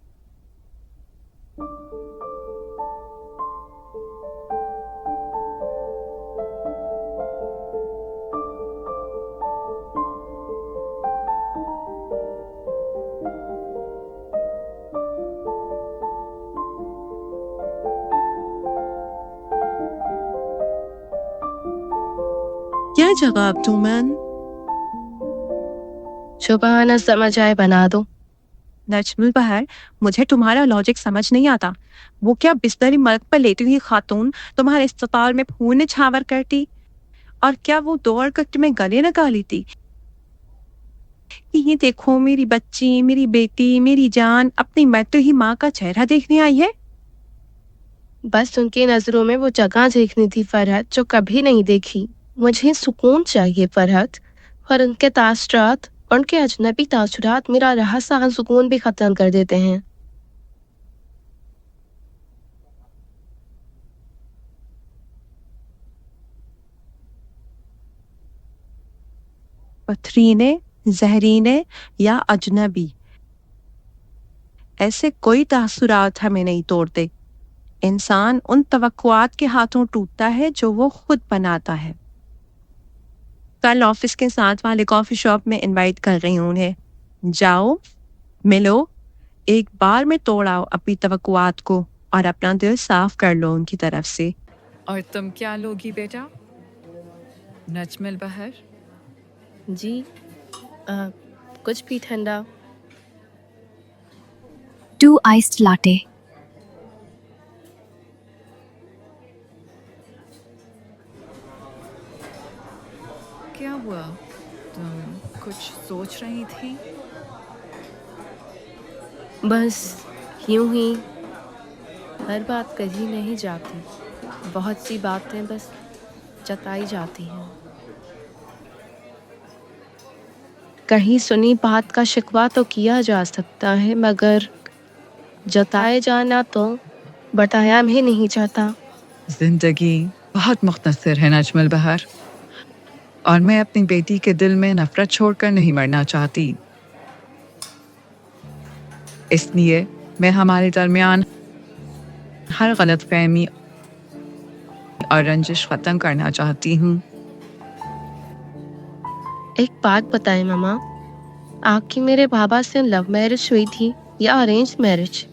क्या जवाब दूं मैं? जो बहाना समझ आए बना दो। नजमुल बहर, मुझे तुम्हारा लॉजिक समझ नहीं आता। वो क्या बिस्तरी मर्ग पर लेटी हुई खातून तुम्हारे अस्पताल में खून निछावर करती? और क्या वो दौड़ कर तुम्हें गले लगा लेती कि ये देखो मेरी बच्ची, मेरी बेटी, मेरी जान अपनी मरते ही माँ का चेहरा देखने आई है? बस उनकी नजरों में वो जगह देखनी थी फरहत, जो कभी नहीं देखी। मुझे सुकून चाहिए फरहत, और उनके तासुरात, उनके अजनबी तासुरात मेरा रहा सहा सुकून भी खत्म कर देते हैं। पथरीने, जहरीने या अजनबी, ऐसे कोई तासुरात हमें नहीं तोड़ते। इंसान उन तवक्कुआत के हाथों टूटता है जो वो खुद बनाता है। कल ऑफिस के साथ वाले कॉफी शॉप में इनवाइट कर रही हूँ उन्हें। जाओ, मिलो, एक बार में तोड़ आओ अपनी तवक्कुआत को और अपना दिल साफ कर लो उनकी तरफ से। और तुम क्या लोगी बेटा? नजमुल बहर, जी, कुछ भी ठंडा। 2 iced latte. क्या हुआ? तुम कुछ सोच रही थी? बस यूं ही, हर बात कही नहीं जाती, बहुत सी बातें बस जताई जाती हैं। कहीं सुनी बात का शिकवा तो किया जा सकता है, मगर जताए जाना तो बताया भी नहीं जाता। जिंदगी बहुत मुख्तसर है नजमुल बहर, और मैं अपनी बेटी के दिल में नफरत छोड़कर नहीं मरना चाहती। इसलिए मैं हमारे दरमियान हर गलत फहमी और रंजिश खत्म करना चाहती हूँ। एक बात बताएं मामा, आपकी मेरे बाबा से लव मैरिज हुई थी या अरेंज मैरिज?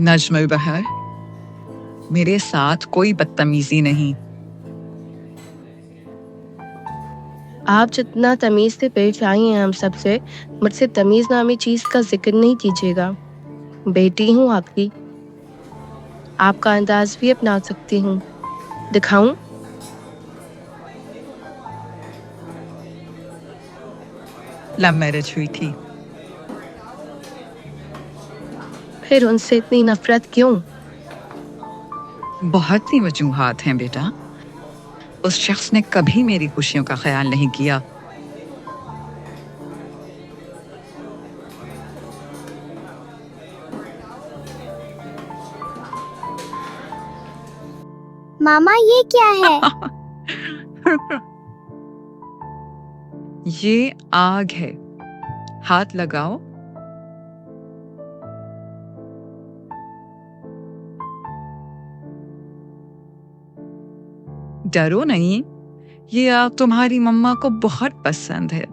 नजमुल बहर, मेरे साथ कोई बदतमीजी नहीं। आप जितना तमीज से पेश आई हैं हम सबसे, मुझसे तमीज नामी चीज का जिक्र नहीं कीजिएगा। बेटी हूँ आपकी, आपका अंदाज भी अपना सकती हूँ। दिखाऊं? लव मैरिज हुई थी। फिर उनसे इतनी नफरत क्यों? बहुत सी वजूहात हैं बेटा। उस शख्स ने कभी मेरी खुशियों का ख्याल नहीं किया। मामा ये क्या है? ये आग है, हाथ लगाओ। डरो नहीं, ये आग तुम्हारी मम्मा को बहुत पसंद है।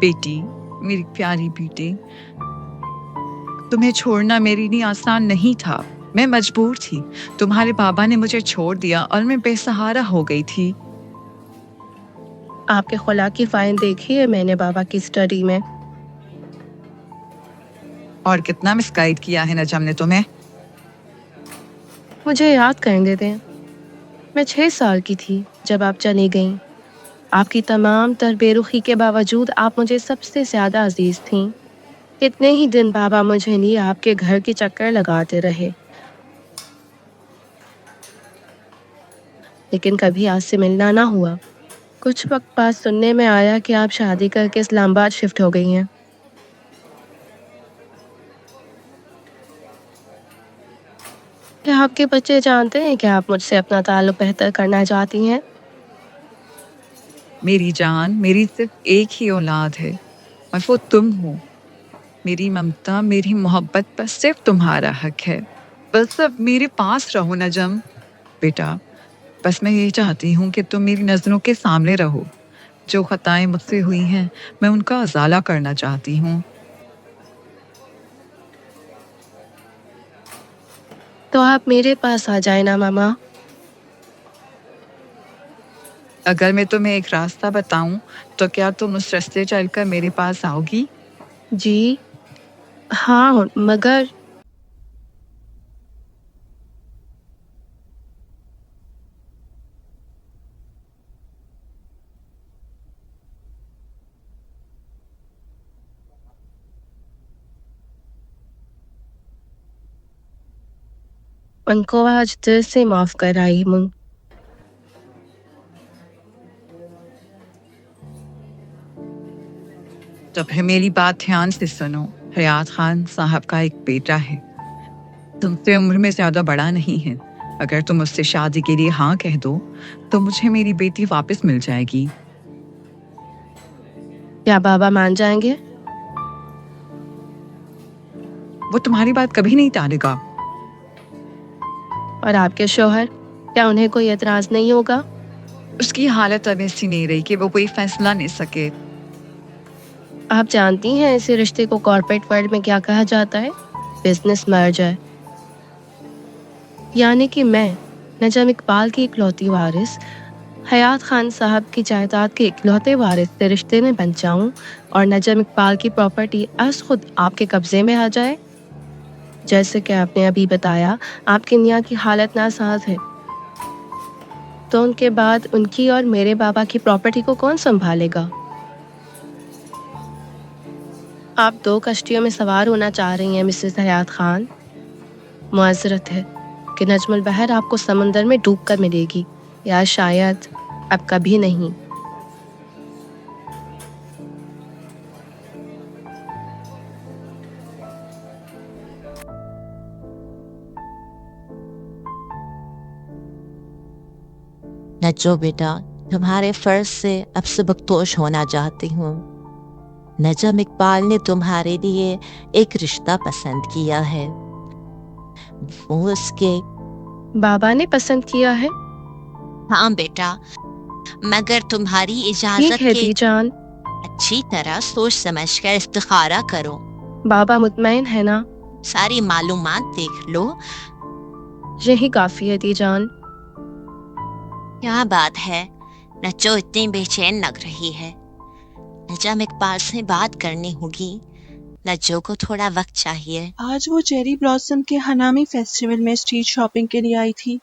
बेटी, मेरी प्यारी बेटी, तुम्हें छोड़ना मेरे लिए आसान नहीं था। मैं मजबूर थी। तुम्हारे बाबा ने मुझे छोड़ दिया और मैं बेसहारा हो गई थी। आपके खुला की फाइन देखी है मैंने बाबा की स्टडी में। और कितना मिसगाइड किया है नजम ने तुम्हें। मुझे याद करने दें, मैं 6 साल की थी जब आप चली गईं। आपकी तमाम तर बेरुखी के बावजूद आप मुझे सबसे ज़्यादा अजीज़ थीं। कितने ही दिन बाबा मुझे लिए आपके घर के चक्कर लगाते रहे, लेकिन कभी आज से मिलना ना हुआ। कुछ वक्त बाद सुनने में आया कि आप शादी करके इस्लामाबाद शिफ्ट हो गई हैं। क्या आपके बच्चे जानते हैं कि आप मुझसे अपना ताल्लुक बेहतर करना चाहती हैं? मेरी जान, मेरी सिर्फ एक ही औलाद है और वो तुम हो। मेरी ममता, मेरी मोहब्बत पर सिर्फ तुम्हारा हक है। बस अब मेरे पास रहो नजम। बेटा, बस मैं ये चाहती हूँ कि तुम मेरी नज़रों के सामने रहो। जो खताएं मुझसे हुई हैं, मैं उनका अज़ाला करना चाहती हूँ। तो आप मेरे पास आ जाए ना मामा। अगर मैं तुम्हें एक रास्ता बताऊं, तो क्या तुम उस रास्ते चलकर मेरे पास आओगी? जी हाँ, मगर उनको आज दिल से माफ कर आई हूँ। तो फिर मेरी बात ध्यान से सुनो। हयात खान साहब का एक बेटा है, तुमसे उम्र में ज्यादा बड़ा नहीं है। अगर तुम उससे शादी के लिए हाँ कह दो, तो मुझे मेरी बेटी वापस मिल जाएगी। क्या बाबा मान जाएंगे? वो तुम्हारी बात कभी नहीं टालेगा। और आपके शौहर, क्या उन्हें कोई एतराज नहीं होगा? उसकी हालत अब ऐसी नहीं रही कि वो कोई फैसला ले सके। आप जानती हैं इस रिश्ते को कॉर्पोरेट वर्ल्ड में क्या कहा जाता है? Business merger. यानी कि मैं नजम इकबाल की इकलौती वारिस हयात खान साहब की जायदाद के इकलौते वारिस से रिश्ते में बन जाऊं और नजम इकबाल की प्रॉपर्टी आज खुद आपके कब्जे में आ जाए। जैसे कि आपने अभी बताया, आपकी निया की हालत नासाज है, तो उनके बाद उनकी और मेरे बाबा की प्रॉपर्टी को कौन संभालेगा? आप 2 कश्तियों में सवार होना चाह रही हैं मिसेस हयात खान। मुआज़रत है कि नजमुल बहर आपको समंदर में डूब कर मिलेगी, या शायद अब कभी नहीं। नज्जो बेटा, तुम्हारे फर्ज से अब सबकदोश होना चाहती हूँ। नजम इकबाल ने तुम्हारे लिए एक रिश्ता पसंद किया है। वो उसके बाबा ने पसंद किया है? हाँ बेटा, मगर तुम्हारी ठीक इजाजत है के दी जान। अच्छी तरह सोच समझकर इस्तिखारा करो। बाबा मुतमईन है ना? सारी मालूमात देख लो। यही काफी है दी जान। क्या बात है, नज्जो इतनी बेचैन लग रही है। नजम इकबाल से बात करनी होगी। नज्जो को थोड़ा वक्त चाहिए। आज वो चेरी ब्लॉसम के हनामी फेस्टिवल में स्ट्रीट शॉपिंग के लिए आई थी।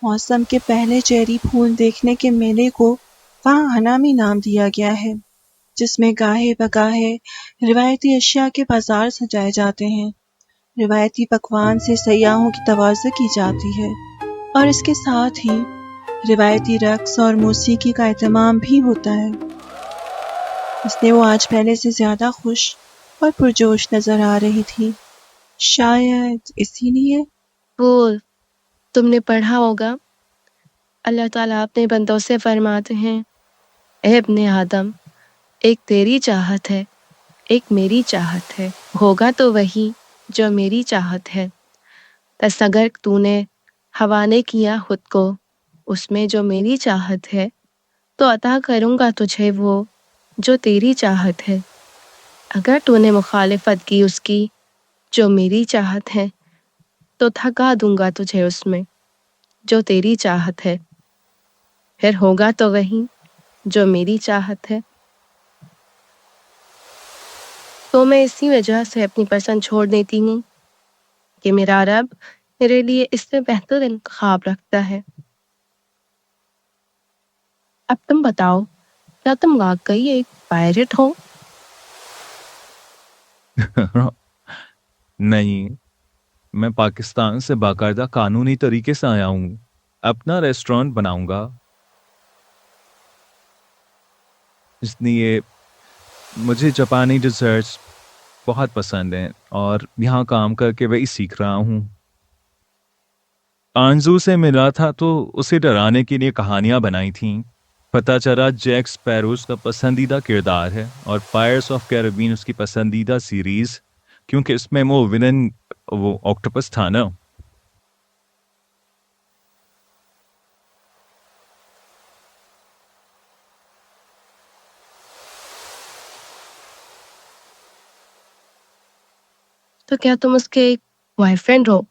मौसम के पहले चेरी फूल देखने के मेले को वहाँ हनामी नाम दिया गया है, जिसमें गाहे बगाहे रिवायती अशिया के बाजार सजाए जाते हैं। रिवायती पकवान से सयाहों की तवाज़ुन की जाती है और इसके साथ ही रिवायती रक्स और मौसीकी का एहतमाम भी होता है। इसलिए वो आज पहले से ज्यादा खुश और पुरजोश नजर आ रही थी। शायद इसीलिए। फूल, तुमने पढ़ा होगा, अल्लाह ताला अपने बंदों से फरमाते हैं, ए इब्ने आदम, एक तेरी चाहत है, एक मेरी चाहत है, होगा तो वही जो मेरी चाहत है। बस अगर तूने हवाले किया खुद को उसमें जो मेरी चाहत है, तो अता करूँगा तुझे वो जो तेरी चाहत है। अगर तूने मुखालिफत की उसकी जो मेरी चाहत है, तो थका दूंगा तुझे उसमें जो तेरी चाहत है। फिर होगा तो वही जो मेरी चाहत है। तो मैं इसी वजह से अपनी पसंद छोड़ देती हूँ कि मेरा रब मेरे लिए इससे बेहतर इंतखाब रखता है। अब तुम बताओ, क्या तुम वाकई एक पायरेट हो? नहीं, मैं पाकिस्तान से बाकायदा कानूनी तरीके से आया हूँ। अपना रेस्टोरेंट बनाऊंगा, इसलिए मुझे जापानी डिजर्ट्स बहुत पसंद हैं और यहाँ काम करके वही सीख रहा हूँ। आंजू से मिला था तो उसे डराने के लिए कहानियाँ बनाई थीं। पता चला जैक स्पैरो उसका पसंदीदा किरदार है और पायरेट्स ऑफ कैरिबियन उसकी पसंदीदा सीरीज, क्योंकि इसमें वो विलन वो ऑक्टोपस था ना। तो क्या तुम उसके बॉयफ्रेंड हो?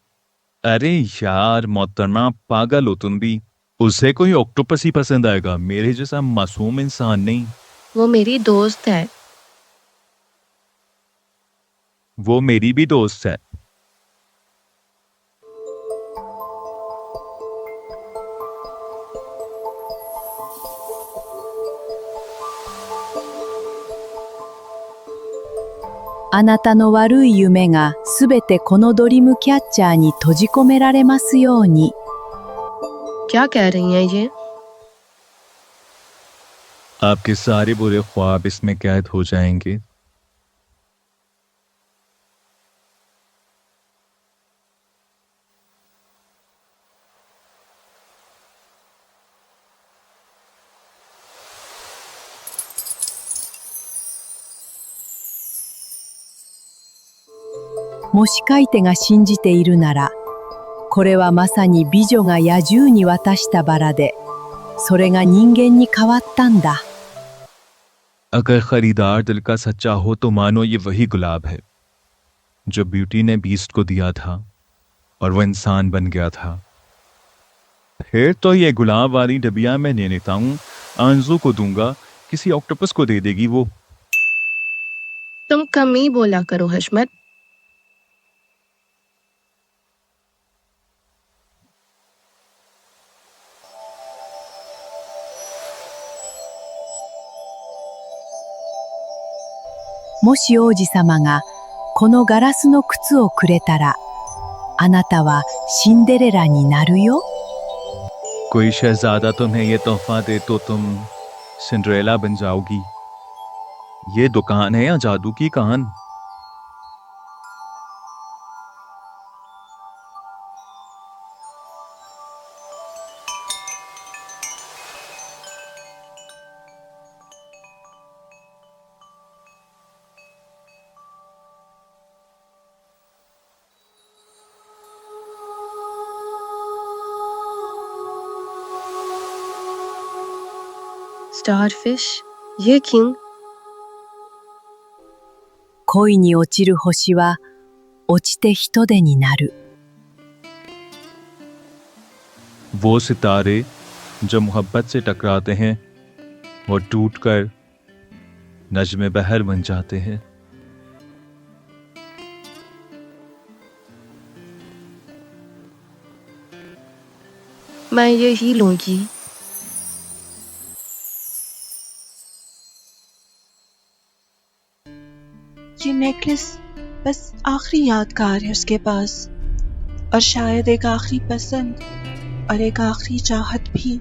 अरे यार मोहतरमा, पागल हो तुम भी। उसे कोई ऑक्टोपस ही पसंद आएगा, मेरे जैसा मासूम इंसान नहीं। वो मेरी दोस्त है। वो मेरी भी दोस्त है।あなたの悪い夢がすべてこのドリームキャッチャーに閉じ込められますように。 क्या कह रही हैं ये? आपके सारे बुरे ख्वाब इसमें कैद हो जाएंगे।「もし買い手が信じているなら、これはまさに美女が野獣に渡したバラで、それが人間に変わったんだ。 अगर खरीदार दिल का सच्चा हो तो मानो ये वही गुलाब है जो ब्यूटी ने बीस्ट को दिया था और वो इंसान बन गया था। फिर तो ये गुलाब वाली डबिया मैं ले लेता हूँ, आंजू को दूंगा, किसी ऑक्टोपस को दे देगी वो। तुम कम ही बोला करो हशमत।「もし王子様がこのガラスの靴をくれたら、あなたはシンデレラになるよ。 कोई शहजादा तुम्हें ये तोहफा दे तो तुम सिंड्रेला बन जाओगी। ये दुकान है या जादू की कान? स्टारफिश, ये क्यों? 恋に落ちる星は落ちて人手になる。 वो सितारे जो मोहब्बत से टकराते हैं वो टूटकर नज्म बहर बन जाते हैं। मैं ये ही लूंगी। ये नेकलेस बस आखिरी यादगार है उसके पास, और शायद एक आखिरी पसंद और एक आखिरी चाहत भी।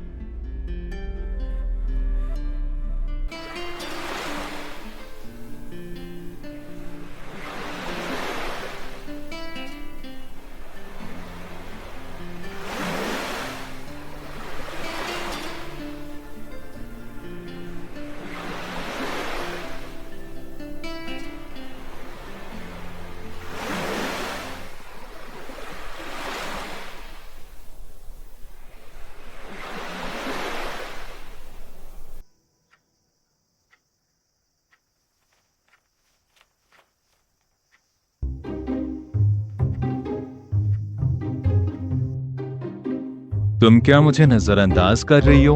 तुम क्या मुझे नजरअंदाज कर रही हो?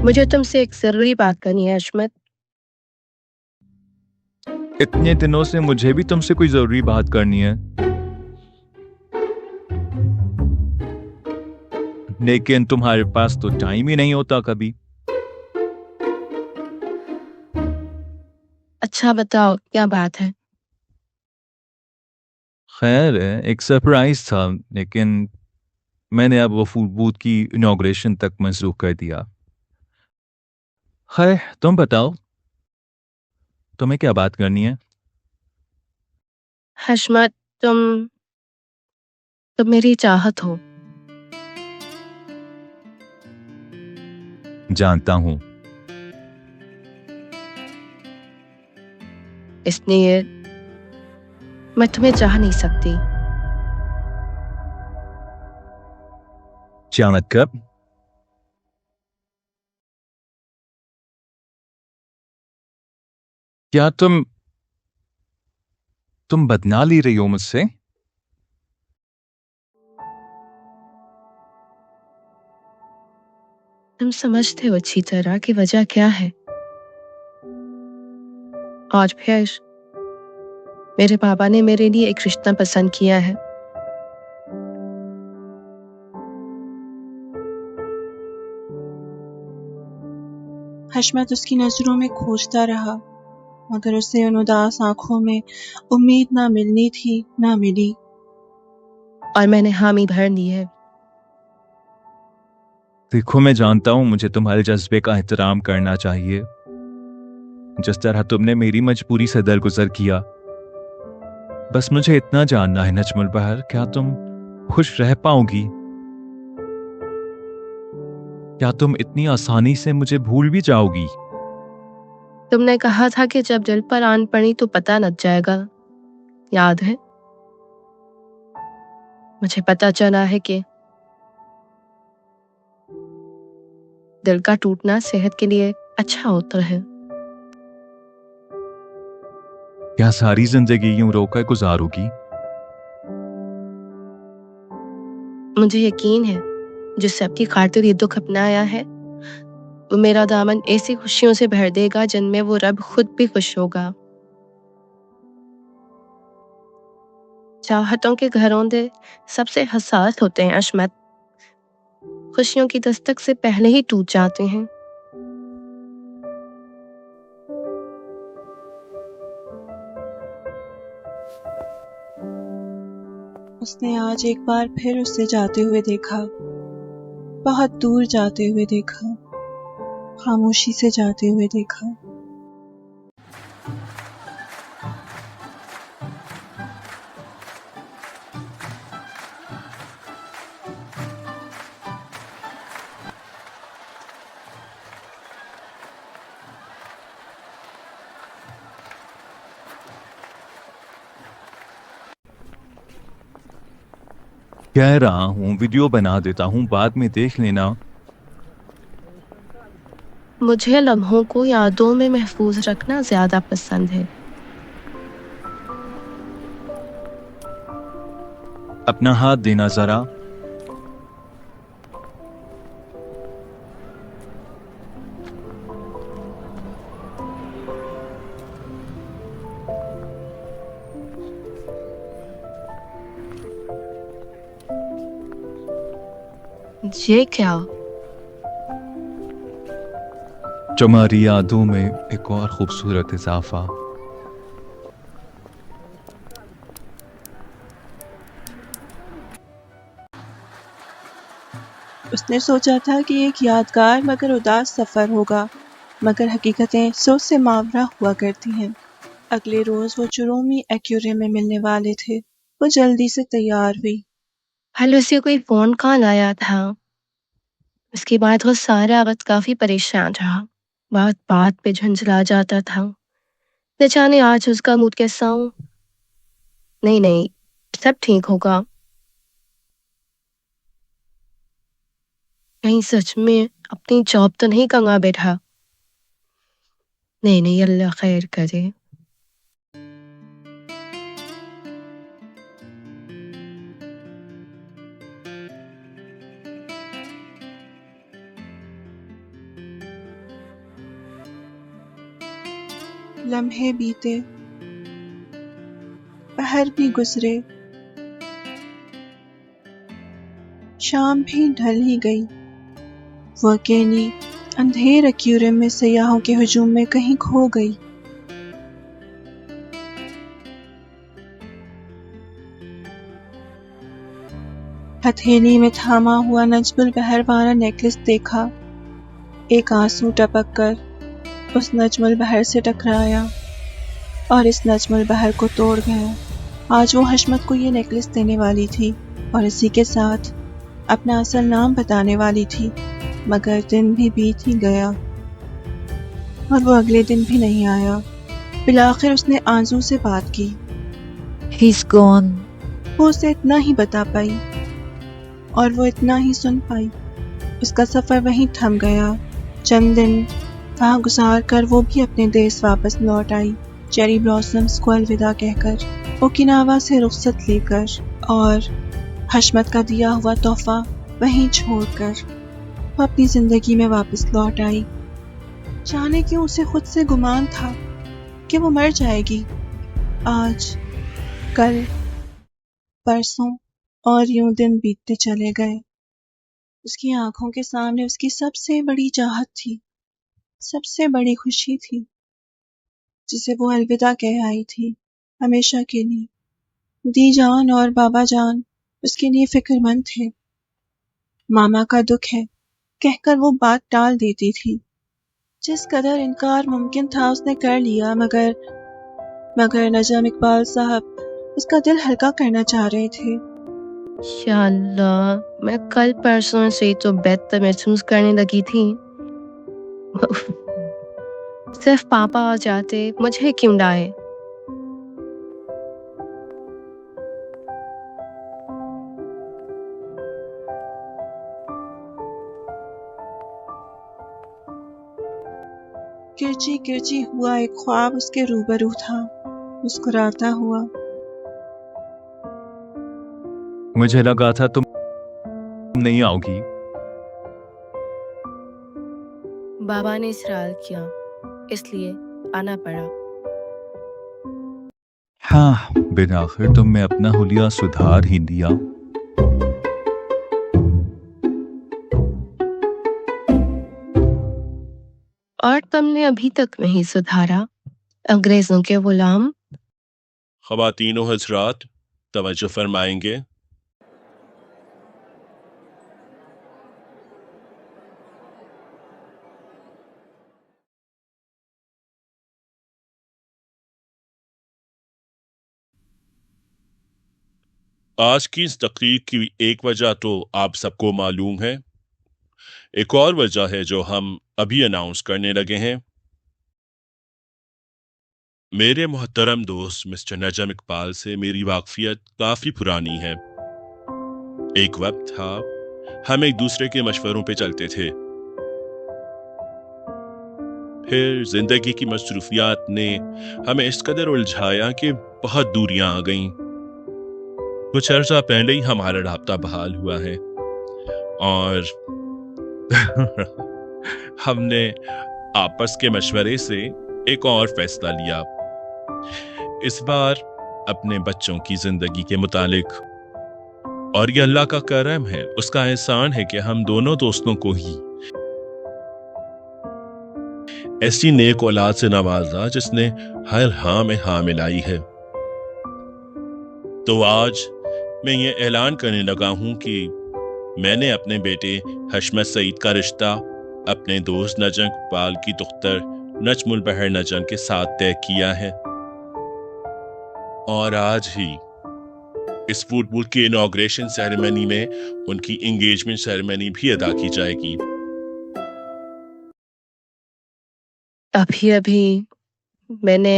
मुझे तुमसे एक जरूरी बात करनी है हशमत। इतने दिनों से मुझे भी तुमसे कोई जरूरी बात करनी है, लेकिन तुम्हारे पास तो टाइम ही नहीं होता कभी। अच्छा बताओ क्या बात है? खैर एक सरप्राइज था, लेकिन मैंने अब वो फूड बूथ की इनॉग्रेशन तक मंसूख कर दिया। खैर तुम बताओ, तुम्हें क्या बात करनी है? हशमत, तुम मेरी चाहत हो। जानता हूं। इसलिए मैं तुम्हें चाह नहीं सकती। चाणक कब? क्या तुम बदला ली रही हो मुझसे? तुम समझते हो अच्छी तरह कि वजह क्या है। और फिर मेरे पापा ने मेरे लिए एक रिश्ता पसंद किया है। हशमत उसकी नजरों में खोजता रहा, मगर उसे उन उदास आंखों में उम्मीद ना मिलनी थी, ना मिली। और मैंने हामी भर ली है। देखो, मैं जानता हूं मुझे तुम्हारे जज्बे का एहतराम करना चाहिए, जिस तरह तुमने मेरी मजबूरी से दरगुजर किया। बस मुझे इतना जानना है नजमुल बहर, क्या तुम खुश रह पाओगी? क्या तुम इतनी आसानी से मुझे भूल भी जाओगी? तुमने कहा था कि जब दिल पर आन पड़ी तो पता लग जाएगा, याद है? मुझे पता चला है कि दिल का टूटना सेहत के लिए अच्छा होता है। क्या सारी जिंदगी यूं रोकर गुजारोगी? मुझे यकीन है जिससे आपकी खातिर ये दुख अपनाया है, वो मेरा दामन ऐसी खुशियों से भर देगा जिनमें वो रब खुद भी खुश होगा। चाहतों के घरौंदे सबसे हसास होते हैं अशमत, खुशियों की दस्तक से पहले ही टूट जाते हैं। उसने आज एक बार फिर उससे जाते हुए देखा, बहुत दूर जाते हुए देखा, खामोशी से जाते हुए देखा। कह रहा हूं वीडियो बना देता हूं, बाद में देख लेना। मुझे लम्हों को यादों में महफूज रखना ज्यादा पसंद है। अपना हाथ देना जरा। ये क्या? तुम्हारी यादों में एक और खूबसूरत इजाफा। उसने सोचा था कि एक यादगार मगर उदास सफर होगा, मगर हकीकतें सोच से मावरा हुआ करती हैं। अगले रोज वो जुरोमी एक्यूरियम में मिलने वाले थे। वो जल्दी से तैयार हुई। हल उसे कोई फोन कॉल आया था। उसके बाद वो सारा वक्त काफी परेशान रहा, बात बात पे झंझला जाता था। न जाने आज उसका मूड कैसा हो। नहीं, सब ठीक होगा। कहीं सच में अपनी जॉब तो नहीं गंवा बैठा। नहीं, अल्लाह खैर करे। लम्हे बीते, पहर भी गुजरे, शाम भी ढल ही गई। वो अकेली अंधेर एक्यूरियम में सयाहों के हुजूम में कहीं खो गई। हथेली में थामा हुआ नजमुल बहर वाला नेकलेस देखा। एक आंसू टपक कर उस नजमुल बहर से टकराया और इस नजमुल बहर को तोड़ गया। आज वो हशमत को ये नेकलेस देने वाली थी और इसी के साथ अपना असल नाम बताने वाली थी, मगर दिन भी बीत ही गया और वो अगले दिन भी नहीं आया। बिलाखिर उसने आंसू से बात की। He's gone. वो उसे इतना ही बता पाई और वो इतना ही सुन पाई। उसका सफर वहीं थम गया। चंद दिन वहाँ गुजार कर वो भी अपने देश वापस लौट आई। चेरी ब्लॉसम्स को अलविदा कहकर, ओकिनावा से रुखसत लेकर और हशमत का दिया हुआ तोहफा वहीं छोड़कर वो अपनी जिंदगी में वापस लौट आई। जाने क्यों उसे खुद से गुमान था कि वो मर जाएगी। आज, कल, परसों और यूं दिन बीतते चले गए। उसकी आंखों के सामने उसकी सबसे बड़ी चाहत थी, सबसे बड़ी खुशी थी, जिसे वो अलविदा कह आई थी हमेशा के लिए। दी जान और बाबा जान उसके लिए फिक्रमंद थे। मामा का दुख है कहकर वो बात टाल देती थी। जिस कदर इनकार मुमकिन था उसने कर लिया, मगर नजम इकबाल साहब उसका दिल हल्का करना चाह रहे थे। या अल्लाह, मैं कल परसों से तो बेहतर महसूस करने लगी थी। सिर्फ पापा आ जाते, मुझे क्यों लाए। किरची किरची हुआ एक ख्वाब उसके रूबरू था, मुस्कुराता हुआ। मुझे लगा था तुम नहीं आओगी। बाबा ने इसरार किया, इसलिए आना पड़ा। हाँ, बिन आखिर तुमने अपना हुलिया सुधार ही दिया। और तुमने अभी तक नहीं सुधारा, अंग्रेजों के गुलाम। ख़वातीन व हज़रात, तवज्जो फरमाएंगे। आज की इस तकरीर की एक वजह तो आप सबको मालूम है। एक और वजह है जो हम अभी अनाउंस करने लगे हैं। मेरे मोहतरम दोस्त मिस्टर नजम इकबाल से मेरी वाकफियत काफ़ी पुरानी है। एक वक्त था हम एक दूसरे के मशवरों पे चलते थे। फिर जिंदगी की मसरूफियात ने हमें इस कदर उलझाया कि बहुत दूरियां आ गईं। कुछ अर्सा पहले ही हमारा राब्ता बहाल हुआ है और हमने आपस के मशवरे से एक और फैसला लिया। इस बार अपने बच्चों की जिंदगी के मुतालिक, और ये अल्लाह का करम है, उसका एहसान है कि हम दोनों दोस्तों को ही ऐसी नेक औलाद से नवाजा जिसने हर हाँ में हाँ मिलाई है। तो आज मैं ये ऐलान करने लगा हूं कि मैंने अपने बेटे हशमत सईद का रिश्ता अपने दोस्त नजम इकबाल की दुख्तर नजमुल बहर नजम के साथ तय किया है और आज ही इस फुटबॉल की इनॉग्रेशन सेरेमनी में उनकी एंगेजमेंट सेरेमनी भी अदा की जाएगी। अभी मैंने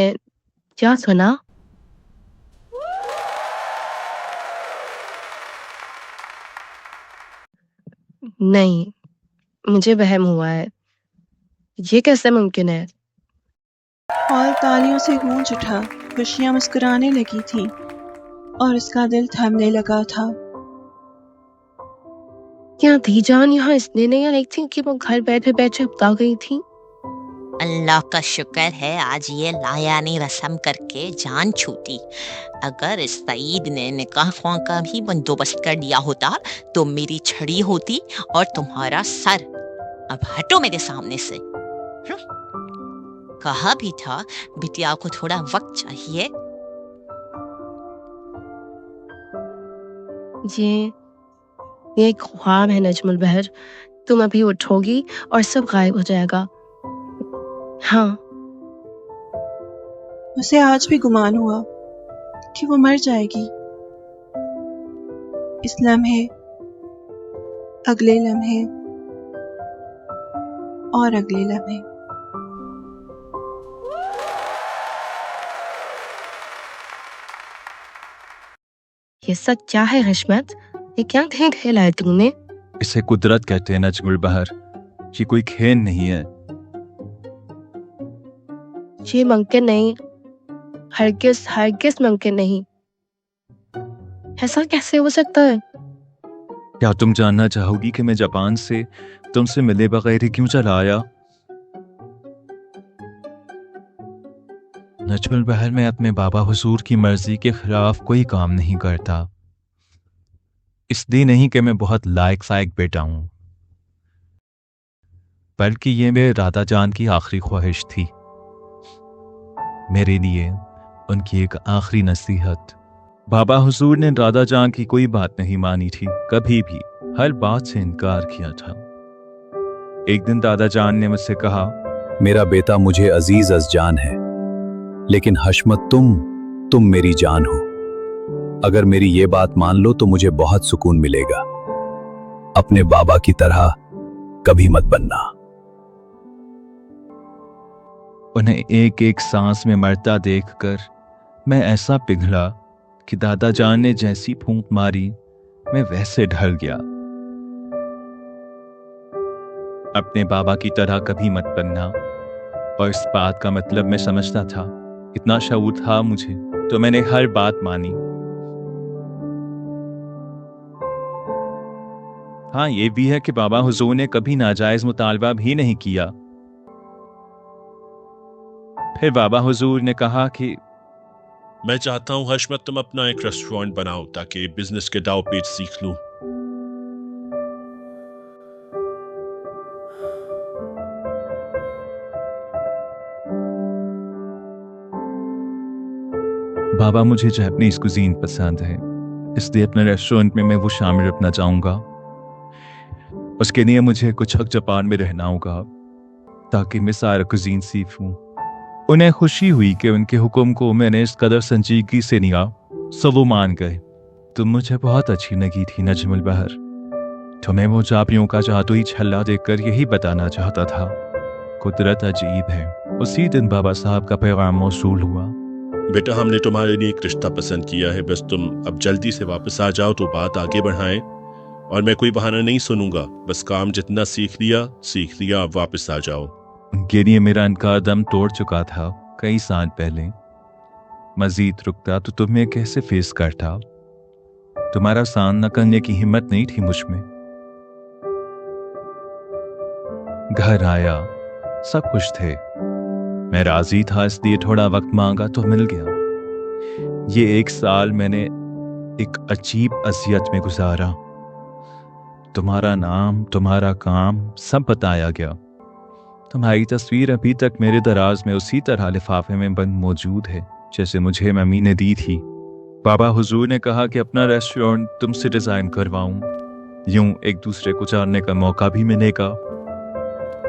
क्या सुना? नहीं, मुझे वहम हुआ है। ये कैसे मुमकिन है? हॉल तालियों से गूंज उठा। खुशियां मुस्कुराने लगी थी और उसका दिल थमने लगा था। क्या धीजान यहाँ इसलिए नहीं आई थी कि वो घर बैठे बैठे उबता गई थी? अल्लाह का शुक्र है आज ये लायानी रस्म करके जान छूटी। अगर इस सईद ने निकाह ख्वाह का भी बंदोबस्त कर दिया होता तो मेरी छड़ी होती और तुम्हारा सर। अब हटो मेरे सामने से। कहा भी था बिटिया को थोड़ा वक्त चाहिए। ये एक ख्वाब है नजमुल बहर। तुम अभी उठोगी और सब गायब हो जाएगा। हाँ, उसे आज भी गुमान हुआ कि वो मर जाएगी। इस लम्हे, अगले लम्हे और अगले लम्हे। ये सच क्या है हशमत? ये क्या खेल खेला है तुमने? इसे कुदरत कहते हैं नजमुल बहर। ये कोई खेल नहीं है। ये मुमकिन नहीं। हरगिज हरगिज मुमकिन नहीं। ऐसा कैसे हो सकता है? क्या तुम जानना चाहोगी कि मैं जापान से तुमसे मिले बगैर ही क्यों चला आया? नजमुल बहर, मैं अपने बाबा हुजूर की मर्जी के खिलाफ कोई काम नहीं करता। इसलिए नहीं कि मैं बहुत लायक फायक बेटा हूं, बल्कि ये मेरे राधा जान की आखिरी ख्वाहिश थी। मेरे लिए उनकी एक आखिरी नसीहत। बाबा हुजूर ने राधा जान की कोई बात नहीं मानी थी, कभी भी हर बात से इनकार किया था। एक दिन दादा जान ने मुझसे कहा, मेरा बेटा मुझे अजीज अज जान है, लेकिन हशमत तुम मेरी जान हो। अगर मेरी ये बात मान लो तो मुझे बहुत सुकून मिलेगा। अपने बाबा की तरह कभी मत बनना। उन्हें एक एक सांस में मरता देखकर मैं ऐसा पिघला कि दादा जान ने जैसी फूंक मारी मैं वैसे ढल गया। अपने बाबा की तरह कभी मत बनना, और इस बात का मतलब मैं समझता था। इतना शऊर था मुझे, तो मैंने हर बात मानी। हाँ, ये भी है कि बाबा हुजूर ने कभी नाजायज मुतालबा भी नहीं किया। फिर बाबा हुजूर ने कहा कि मैं चाहता हूं हशमत तुम अपना एक रेस्टोरेंट बनाओ ताकि बिजनेस के दाव पेच सीख लूं। बाबा, मुझे जापानीज कुजीन पसंद है, इसलिए अपने रेस्टोरेंट में मैं वो शामिल रखना चाहूंगा। उसके लिए मुझे कुछ हक जापान में रहना होगा ताकि मैं सारा कुजीन सीखूं। उन्हें खुशी हुई कि उनके हुक्म को मैंने इस कदर संजीदगी से लिया, सो वो मान गए। तुम मुझे बहुत अच्छी लगी थी नजमुल बहर। तुम्हें वो जापियों का जादुई छल्ला देखकर यही बताना चाहता था। कुदरत अजीब है। उसी दिन बाबा साहब का पैगाम मौसूल हुआ। बेटा, हमने तुम्हारे लिए एक रिश्ता पसंद किया है, बस तुम अब जल्दी से वापस आ जाओ तो बात आगे बढ़ाएं। और मैं कोई बहाना नहीं सुनूंगा, बस काम जितना सीख लिया, अब वापस आ जाओ। उनके लिए मेरा इनका दम तोड़ चुका था कई साल पहले। मजीद रुकता तो तुम्हें कैसे फेस करता? तुम्हारा सामना करने की हिम्मत नहीं थी मुझ में। घर आया, सब खुश थे। मैं राजी था, इसलिए थोड़ा वक्त मांगा तो मिल गया। ये 1 साल मैंने एक अजीब अजियत में गुजारा। तुम्हारा नाम, तुम्हारा काम सब बताया गया। तुम्हारी तस्वीर अभी तक मेरे दराज में उसी तरह लिफाफे में बंद मौजूद है जैसे मुझे मम्मी ने दी थी। बाबा हुजूर ने कहा कि अपना रेस्टोरेंट तुमसे डिजाइन करवाऊं, यूं एक दूसरे को जानने का मौका भी मिलेगा।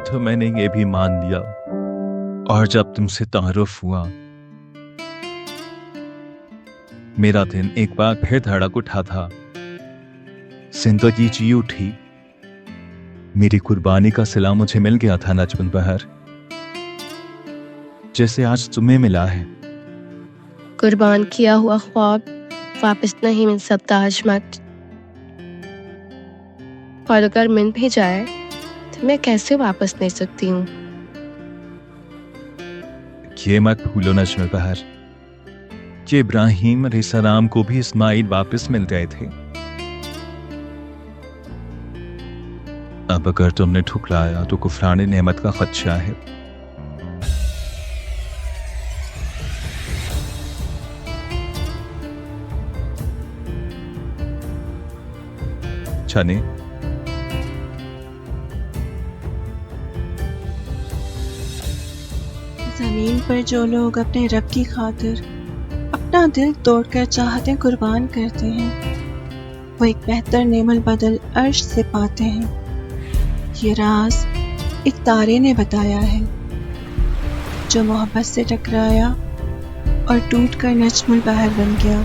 तो मैंने ये भी मान लिया। और जब तुमसे तारुफ हुआ, मेरा दिन एक बार फिर धड़क उठा था। जिंदगी जी उठी। मेरी कुर्बानी का सिला मुझे मिल गया था नजमुल बहर, जैसे आज तुम्हें मिला है। कुर्बान किया हुआ ख्वाब वापस नहीं मिल सकता हशमत। और अगर मिल भी जाए तो मैं कैसे वापस ले सकती हूँ? ये मत भूलो नजमुल बहर कि इब्राहिम अलैहिस्सलाम को भी इस्माइल वापस मिल गए थे। अब अगर तुमने ठुकराया तो कुफराने नेमत का खदशा है। चने जमीन पर जो लोग अपने रब की खातिर अपना दिल तोड़कर चाहते कुर्बान करते हैं, वो एक बेहतर नेमल बदल अर्श से पाते हैं। ये राज एक तारे ने बताया है, जो मोहब्बत से टकराया और टूटकर नजमुल बहर बन गया।